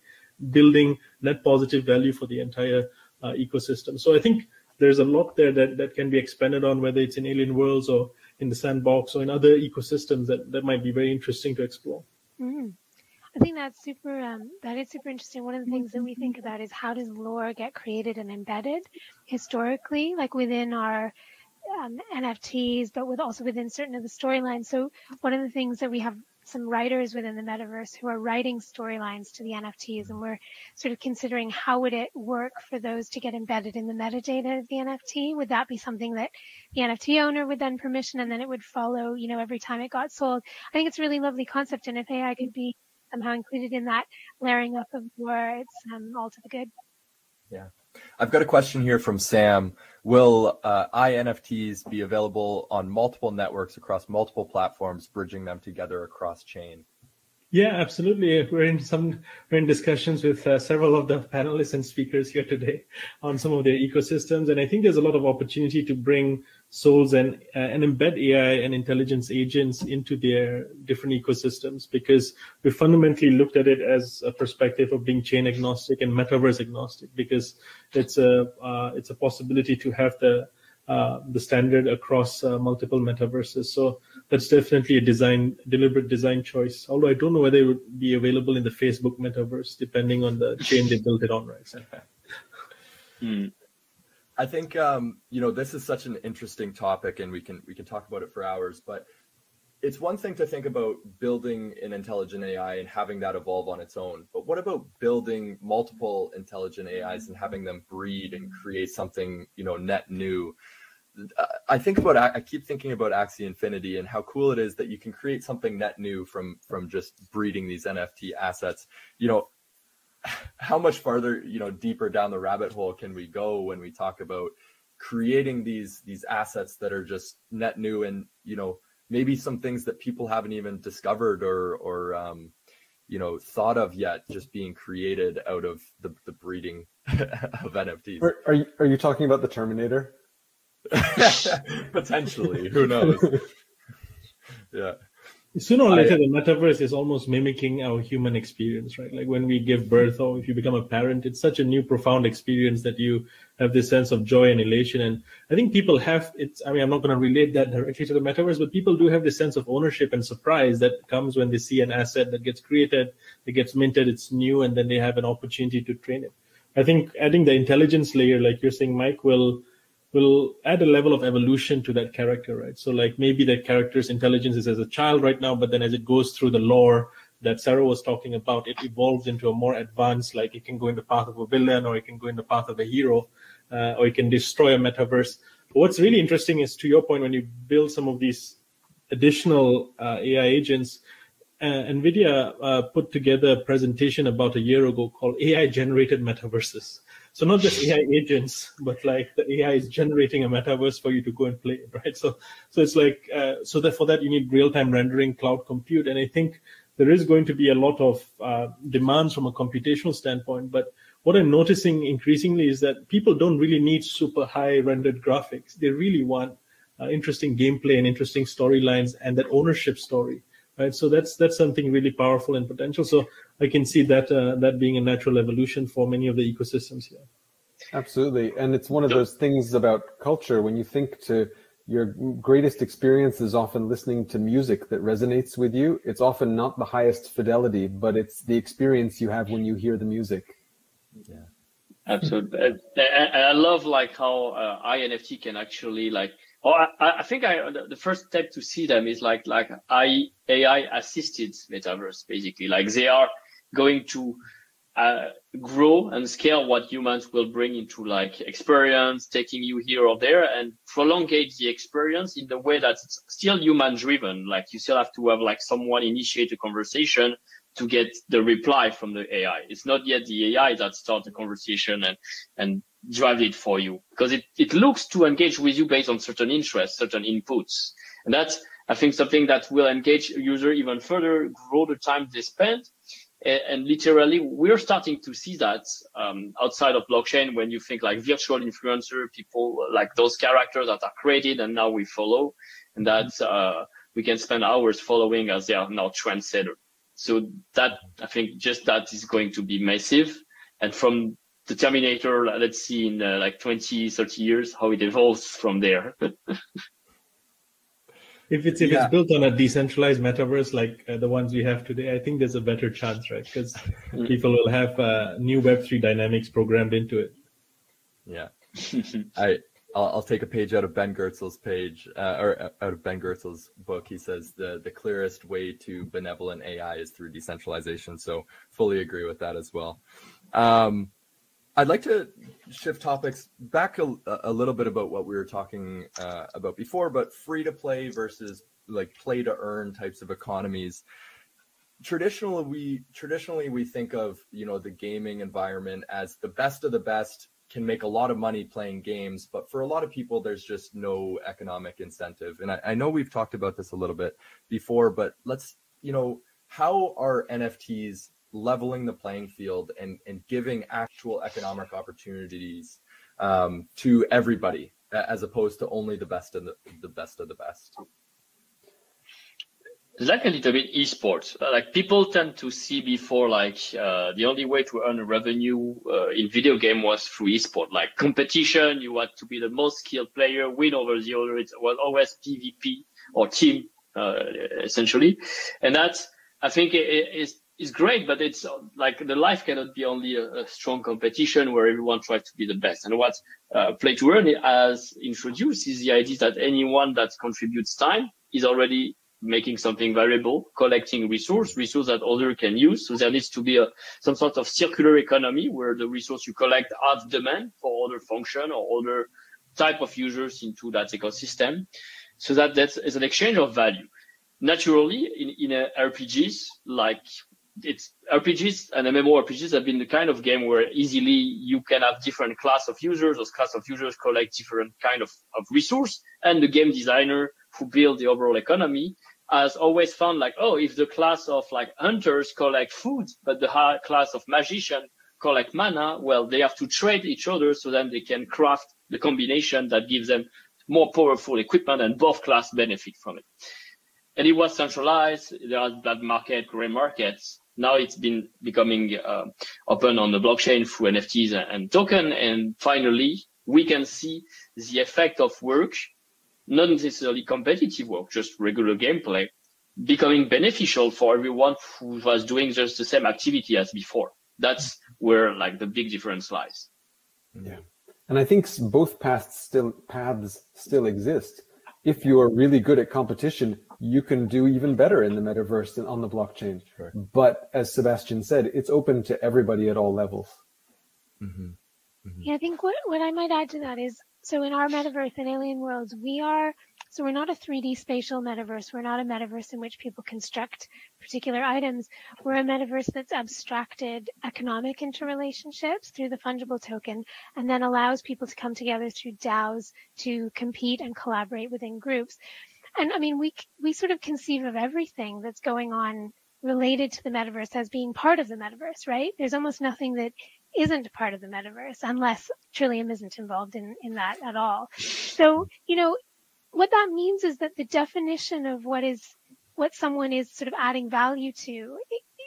building net positive value for the entire ecosystem. So I think there's a lot there that can be expanded on, whether it's in Alien Worlds or in the Sandbox or in other ecosystems that might be very interesting to explore. I think that's that is super interesting. One of the things that we think about is how does lore get created and embedded historically, like within our NFTs, but also within certain of the storylines. So one of the things that we have some writers within the metaverse who are writing storylines to the NFTs, and we're sort of considering how would it work for those to get embedded in the metadata of the NFT. Would that be something that the NFT owner would then permission, and then it would follow, you know, every time it got sold? I think it's a really lovely concept, and if AI could be somehow included in that layering up of more, it's all to the good. Yeah. I've got a question here from Sam. Will INFTs be available on multiple networks across multiple platforms, bridging them together across chain? Yeah, absolutely. We're in discussions with several of the panelists and speakers here today on some of their ecosystems, and I think there's a lot of opportunity to bring souls and embed AI and intelligence agents into their different ecosystems, because we fundamentally looked at it as a perspective of being chain agnostic and metaverse agnostic, because it's a possibility to have the standard across multiple metaverses. So that's definitely a deliberate design choice. Although I don't know whether it would be available in the Facebook metaverse, depending on the chain they built it on, right? So. I think this is such an interesting topic, and we can talk about it for hours. But it's one thing to think about building an intelligent AI and having that evolve on its own. But what about building multiple intelligent AIs and having them breed and create something, net new? I keep thinking about Axie Infinity and how cool it is that you can create something net new from just breeding these NFT assets. How much farther, deeper down the rabbit hole can we go when we talk about creating these assets that are just net new and, maybe some things that people haven't even discovered or thought of yet, just being created out of the breeding of NFTs. Are you talking about the Terminator? Potentially, who knows? Yeah. Sooner or later, the metaverse is almost mimicking our human experience, right? Like when we give birth or if you become a parent, it's such a new, profound experience that you have this sense of joy and elation. And I think people have I'm not going to relate that directly to the metaverse, but people do have this sense of ownership and surprise that comes when they see an asset that gets created, that gets minted, it's new, and then they have an opportunity to train it. I think adding the intelligence layer, like you're saying, Mike, will add a level of evolution to that character, right? So like maybe that character's intelligence is as a child right now, but then as it goes through the lore that Sarah was talking about, it evolves into a more advanced, like it can go in the path of a villain, or it can go in the path of a hero, or it can destroy a metaverse. But what's really interesting is, to your point, when you build some of these additional AI agents, NVIDIA put together a presentation about a year ago called AI-generated metaverses. So not just AI agents, but like the AI is generating a metaverse for you to go and play, right? So it's like, so that for that you need real-time rendering, cloud compute. And I think there is going to be a lot of demands from a computational standpoint. But what I'm noticing increasingly is that people don't really need super high rendered graphics. They really want interesting gameplay and interesting storylines and that ownership story. Right, so that's something really powerful and potential. So I can see that being a natural evolution for many of the ecosystems here. Absolutely, and it's one of those things about culture. When you think to your greatest experience is often listening to music that resonates with you. It's often not the highest fidelity, but it's the experience you have when you hear the music. Yeah, absolutely. And I love like how INFT can actually like. I think the first step to see them is like AI assisted metaverse, basically. Like they are going to grow and scale what humans will bring into like experience, taking you here or there, and prolongate the experience in the way that it's still human driven. Like you still have to have like someone initiate a conversation to get the reply from the AI. It's not yet the AI that starts the conversation and drive it for you, because it looks to engage with you based on certain interests, certain inputs. And that's, I think, something that will engage a user even further, grow the time they spend. And literally, we're starting to see that outside of blockchain, when you think like virtual influencer, people like those characters that are created and now we follow, and that we can spend hours following as they are now trendsetter. So that, I think, just that is going to be massive. And from the Terminator, let's see in like 20, 30 years, how it evolves from there. If it's built on a decentralized metaverse like the ones we have today, I think there's a better chance, right? Because people will have new Web3 dynamics programmed into it. Yeah. I'll take a page out of Ben Goertzel's page, or out of Ben Goertzel's book. He says the clearest way to benevolent AI is through decentralization. So fully agree with that as well. I'd like to shift topics back a little bit about what we were talking about before, but free to play versus like play to earn types of economies. Traditionally, we think of, you know, the gaming environment as the best of the best, can make a lot of money playing games, but for a lot of people, there's just no economic incentive. And I know we've talked about this a little bit before, but let's, you know, how are NFTs leveling the playing field and giving actual economic opportunities to everybody, as opposed to only the best of the best of the best? Like a little bit esports. Like people tend to see before, like the only way to earn revenue in video game was through esport. Like competition, you had to be the most skilled player, win over the other. It was always PvP or team, essentially. And that's, I think, is great, but it's like the life cannot be only a strong competition where everyone tries to be the best. And what play to earn has introduced is the idea that anyone that contributes time is already making something valuable, collecting resource that others can use. So there needs to be some sort of circular economy where the resource you collect adds demand for other function or other type of users into that ecosystem. So that is an exchange of value. Naturally, in RPGs, like RPGs and MMORPGs have been the kind of game where easily you can have different class of users. Those class of users collect different kind of resource, and the game designer who build the overall economy has always found like, oh, if the class of like hunters collect food, but the high class of magician collect mana, well, they have to trade each other so then they can craft the combination that gives them more powerful equipment, and both class benefit from it. And it was centralized. There are black market, gray markets. Now it's been becoming open on the blockchain through NFTs and token. And finally, we can see the effect of work, not necessarily competitive work, just regular gameplay, becoming beneficial for everyone who was doing just the same activity as before. That's where like the big difference lies. Yeah. And I think both paths still exist. If you are really good at competition, you can do even better in the metaverse than on the blockchain. Sure. But as Sébastien said, it's open to everybody at all levels. Mm-hmm. Mm-hmm. Yeah, I think what I might add to that is, so in our metaverse and alien worlds, we're not a 3D spatial metaverse. We're not a metaverse in which people construct particular items. We're a metaverse that's abstracted economic interrelationships through the fungible token, and then allows people to come together through DAOs to compete and collaborate within groups. And I mean, we sort of conceive of everything that's going on related to the metaverse as being part of the metaverse, right? There's almost nothing that isn't part of the metaverse unless Trillium isn't involved in that at all. So, you know, what that means is that the definition of what someone is sort of adding value to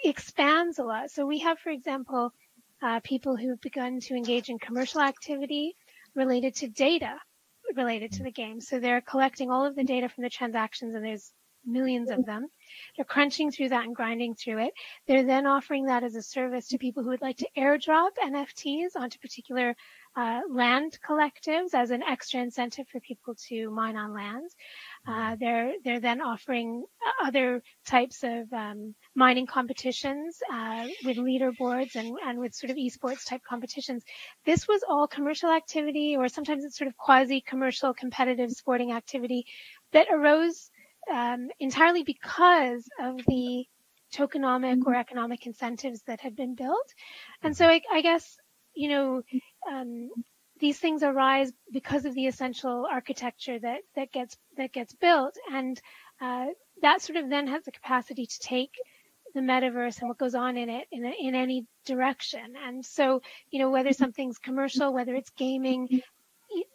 expands a lot. So we have, for example, people who've begun to engage in commercial activity related to data related to the game. So they're collecting all of the data from the transactions, and there's millions of them. They're crunching through that and grinding through it. They're then offering that as a service to people who would like to airdrop NFTs onto particular land collectives as an extra incentive for people to mine on lands. They're then offering other types of mining competitions with leaderboards and with sort of esports type competitions. This was all commercial activity, or sometimes it's sort of quasi-commercial competitive sporting activity that arose entirely because of the tokenomic or economic incentives that had been built. And so I guess, you know, these things arise because of the essential architecture that gets built. And that sort of then has the capacity to take the metaverse and what goes on in it in any direction. And so, you know, whether something's commercial, whether it's gaming,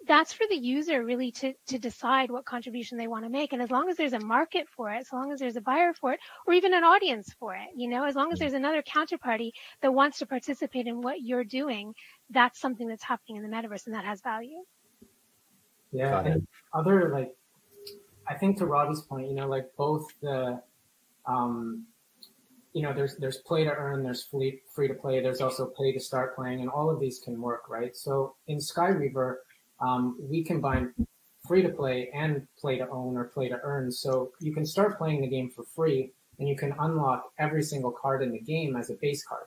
that's for the user really to decide what contribution they want to make. And as long as there's a market for it, as long as there's a buyer for it, or even an audience for it, you know, as long as there's another counterparty that wants to participate in what you're doing, that's something that's happening in the metaverse, and that has value. Yeah, and I think to Robby's point, you know, like both the, you know, there's play to earn, there's free to play, there's also pay to start playing, and all of these can work, right? So in Sky Reaver, we combine free to play and play to own or play to earn. So you can start playing the game for free, and you can unlock every single card in the game as a base card.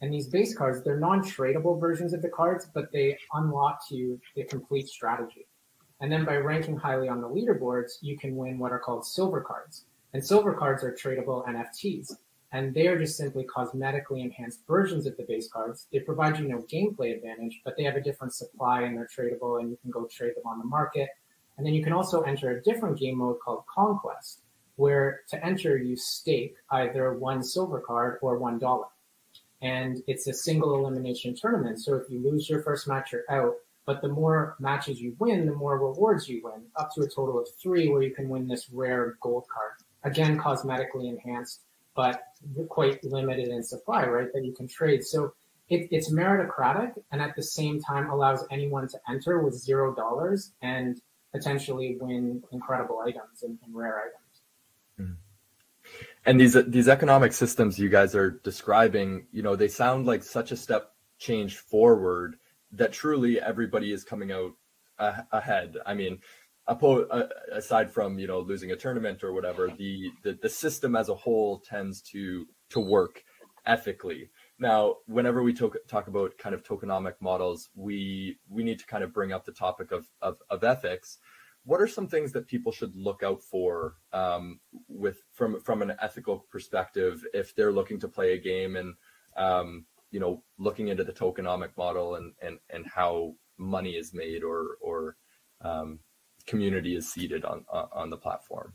And these base cards, they're non-tradable versions of the cards, but they unlock to you the complete strategy. And then by ranking highly on the leaderboards, you can win what are called silver cards. And silver cards are tradable NFTs. And they are just simply cosmetically enhanced versions of the base cards. They provide you no gameplay advantage, but they have a different supply and they're tradable, and you can go trade them on the market. And then you can also enter a different game mode called Conquest, where to enter you stake either one silver card or $1. And it's a single elimination tournament. So if you lose your first match, you're out. But the more matches you win, the more rewards you win, up to a total of 3, where you can win this rare gold card. Again, cosmetically enhanced, but quite limited in supply, right, that you can trade. So it's meritocratic, and at the same time allows anyone to enter with $0 and potentially win incredible items and rare items. And these economic systems you guys are describing, you know, they sound like such a step change forward that truly everybody is coming out ahead. I mean, aside from, you know, losing a tournament or whatever, the system as a whole tends to work ethically. Now, whenever we talk about kind of tokenomic models, we need to kind of bring up the topic of ethics. What are some things that people should look out for from an ethical perspective if they're looking to play a game and you know, looking into the tokenomic model and how money is made or community is seeded on the platform?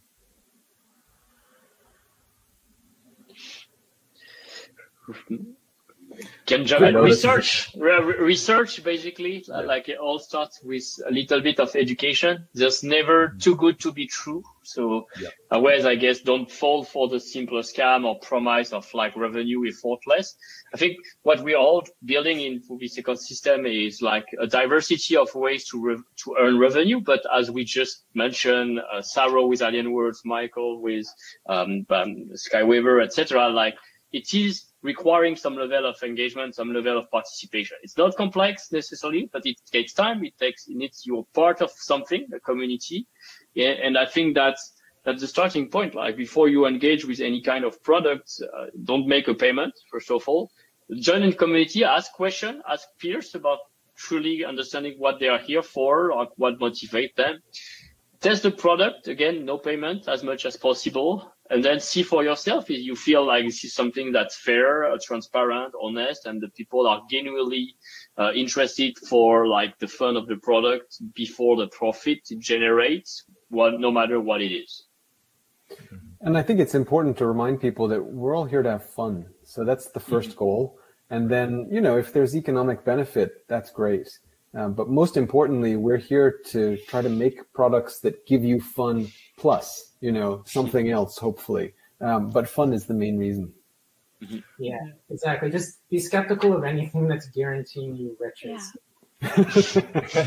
Can jump in. Research basically, like it all starts with a little bit of education. There's never too good to be true. So whereas I guess don't fall for the simple scam or promise of like revenue effortless. I think what we're all building into this ecosystem is like a diversity of ways to earn revenue. But as we just mentioned, Saro with Alien Worlds, Michael with Skywaver, etc., like it is requiring some level of engagement, some level of participation. It's not complex necessarily, but it takes time. It needs you're part of something, a community. Yeah, and I think that's the starting point. Like before you engage with any kind of product, don't make a payment, first of all. Join in community, ask questions, ask peers about truly understanding what they are here for or what motivates them. Test the product, again, no payment as much as possible. And then see for yourself if you feel like this is something that's fair, transparent, honest, and the people are genuinely interested for like the fun of the product before the profit it generates, no matter what it is. And I think it's important to remind people that we're all here to have fun. So that's the first goal. And then, you know, if there's economic benefit, that's great. But most importantly, we're here to try to make products that give you fun plus, you know, something else, hopefully. But fun is the main reason. Yeah, exactly. Just be skeptical of anything that's guaranteeing you riches. Yeah. I was going to say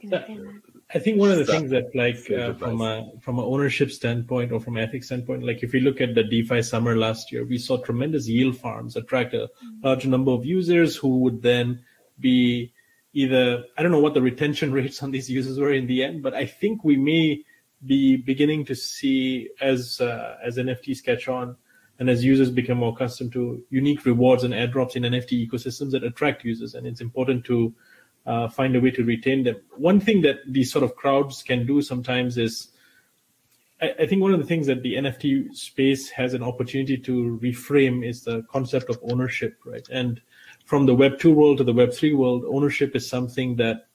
that. I think one of the things that, like, from an ownership standpoint or from an ethics standpoint, like if you look at the DeFi summer last year, we saw tremendous yield farms attract a large number of users who would then be either, I don't know what the retention rates on these users were in the end, but I think we may be beginning to see as NFTs catch on and as users become more accustomed to unique rewards and airdrops in NFT ecosystems that attract users, and it's important to find a way to retain them. One thing that these sort of crowds can do sometimes is, I think one of the things that the NFT space has an opportunity to reframe is the concept of ownership, right? And from the Web 2 world to the Web 3 world, ownership is something that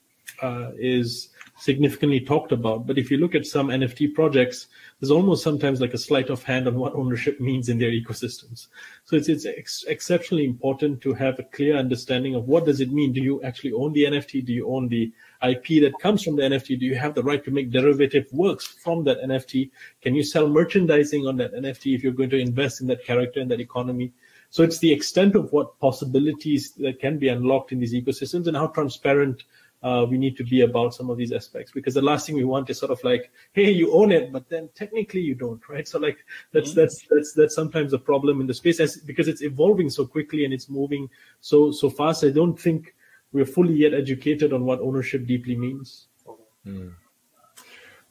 is significantly talked about. But if you look at some NFT projects, there's almost sometimes like a sleight of hand on what ownership means in their ecosystems. So it's exceptionally important to have a clear understanding of what does it mean. Do you actually own the NFT? Do you own the IP that comes from the NFT? Do you have the right to make derivative works from that NFT? Can you sell merchandising on that NFT if you're going to invest in that character and that economy? So it's the extent of what possibilities that can be unlocked in these ecosystems and how transparent we need to be about some of these aspects, because the last thing we want is sort of like, hey, you own it, but then technically you don't, right? So like that's sometimes a problem in the space because it's evolving so quickly and it's moving so fast. I don't think we're fully yet educated on what ownership deeply means.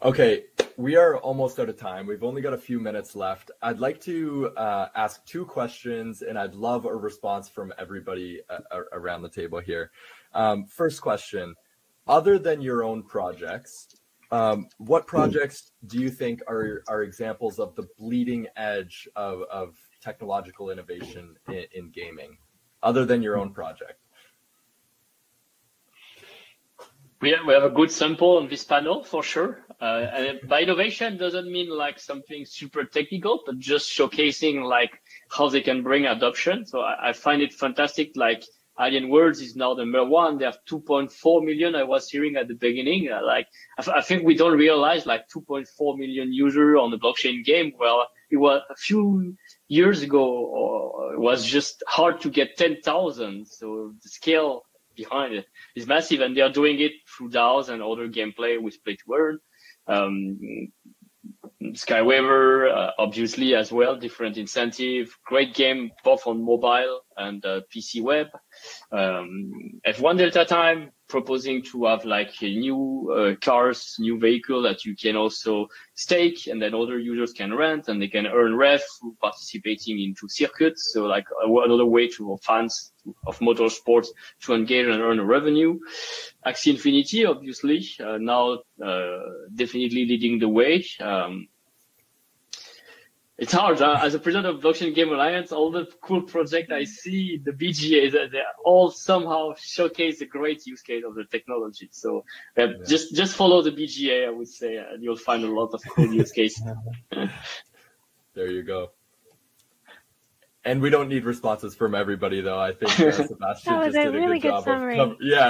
Okay, we are almost out of time. We've only got a few minutes left. I'd like to ask 2 questions, and I'd love a response from everybody around the table here. First question, other than your own projects, what projects do you think are examples of the bleeding edge of technological innovation in gaming, other than your own project? We have a good sample on this panel for sure. And by innovation doesn't mean like something super technical, but just showcasing like how they can bring adoption. So I find it fantastic. Like Alien Worlds is now the #1. They have 2.4 million. I was hearing at the beginning. I think we don't realize like 2.4 million users on the blockchain game. Well, it was a few years ago, or it was just hard to get 10,000. So the scale behind it is massive, and they are doing it through DAOs and other gameplay with play to earn. Skywaver, obviously as well, different incentive, great game both on mobile and PC web. F1 Delta Time proposing to have like a new cars, new vehicle that you can also stake, and then other users can rent, and they can earn rev through participating into circuits. So like another way to fans of motorsports to engage and earn a revenue. Axie Infinity, obviously, now definitely leading the way. It's hard. As a president of Blockchain Game Alliance, all the cool projects I see, the BGA, they all somehow showcase the great use case of the technology. So just follow the BGA, I would say, and you'll find a lot of cool use cases. There you go. And we don't need responses from everybody, though. I think Sébastien just did a really good job summary.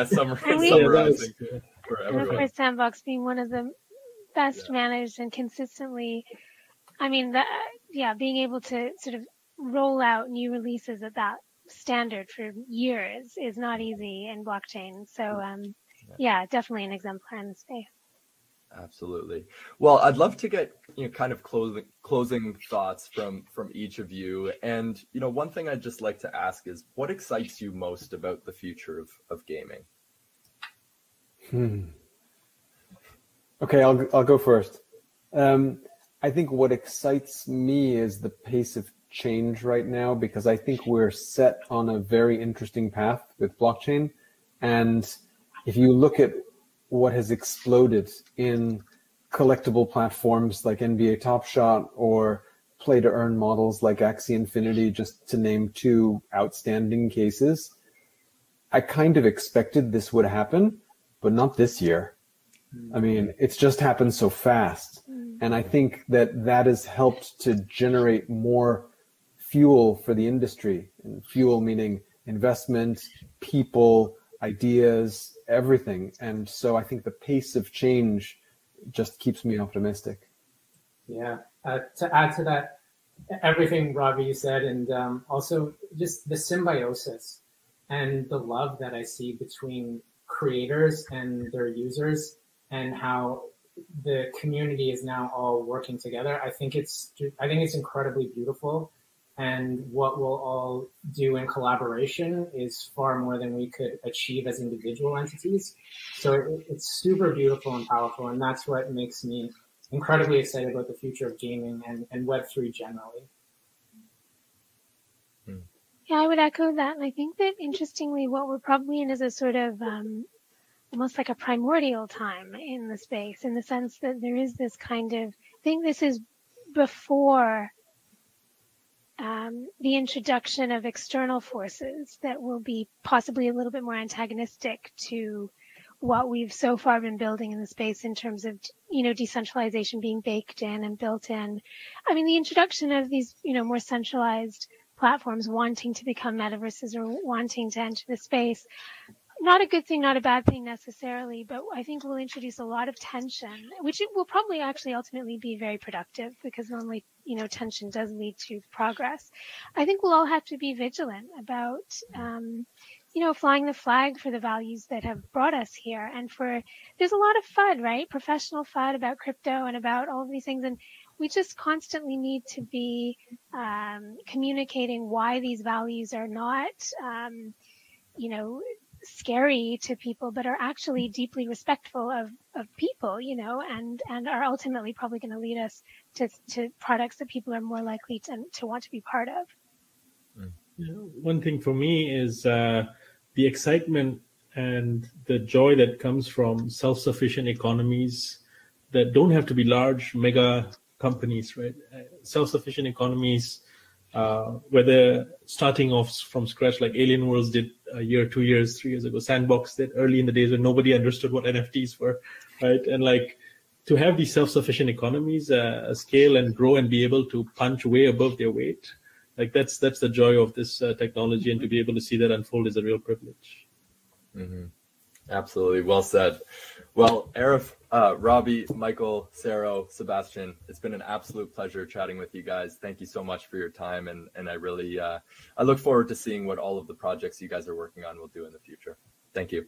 summarizing for everyone. And of course, Sandbox being one of the best managed and consistently, I mean, being able to sort of roll out new releases at that standard for years is not easy in blockchain. So, definitely an exemplar in the space. Absolutely. Well, I'd love to get kind of closing thoughts from each of you. And one thing I'd just like to ask is, what excites you most about the future of gaming? Okay, I'll go first. I think what excites me is the pace of change right now, because I think we're set on a very interesting path with blockchain. And if you look at what has exploded in collectible platforms like NBA Top Shot or play to earn models like Axie Infinity, just to name 2 outstanding cases, I kind of expected this would happen, but not this year. I mean, it's just happened so fast. And I think that has helped to generate more fuel for the industry. And fuel meaning investment, people, ideas, everything. And so I think the pace of change just keeps me optimistic. Yeah. To add to that, everything Robby you said, and also just the symbiosis and the love that I see between creators and their users, and how the community is now all working together. I think it's incredibly beautiful, and what we'll all do in collaboration is far more than we could achieve as individual entities. So it's super beautiful and powerful, and that's what makes me incredibly excited about the future of gaming and Web3 generally. Yeah, I would echo that. And I think that interestingly, what we're probably in is a sort of almost like a primordial time in the space, in the sense that there is this kind of, I think this is before the introduction of external forces that will be possibly a little bit more antagonistic to what we've so far been building in the space in terms of, decentralization being baked in and built in. I mean, the introduction of these, more centralized platforms wanting to become metaverses or wanting to enter the space, not a good thing, not a bad thing necessarily, but I think will introduce a lot of tension, which it will probably actually ultimately be very productive, because normally, tension does lead to progress. I think we'll all have to be vigilant about, flying the flag for the values that have brought us here. And there's a lot of FUD, right? Professional FUD about crypto and about all of these things. And we just constantly need to be, communicating why these values are not, scary to people, but are actually deeply respectful of people, and are ultimately probably going to lead us to products that people are more likely to want to be part of. One thing for me is the excitement and the joy that comes from self-sufficient economies that don't have to be large mega companies, right? Self-sufficient economies, whether starting off from scratch like Alien Worlds did a year, 2 years, 3 years ago, Sandbox did early in the days when nobody understood what NFTs were, right? And like to have these self-sufficient economies scale and grow and be able to punch way above their weight, like that's the joy of this technology, and to be able to see that unfold is a real privilege. Mm-hmm. Absolutely. Well said. Well, Arif, Robby, Michael, Saro, Sébastien, it's been an absolute pleasure chatting with you guys. Thank you so much for your time. And I really, I look forward to seeing what all of the projects you guys are working on will do in the future. Thank you.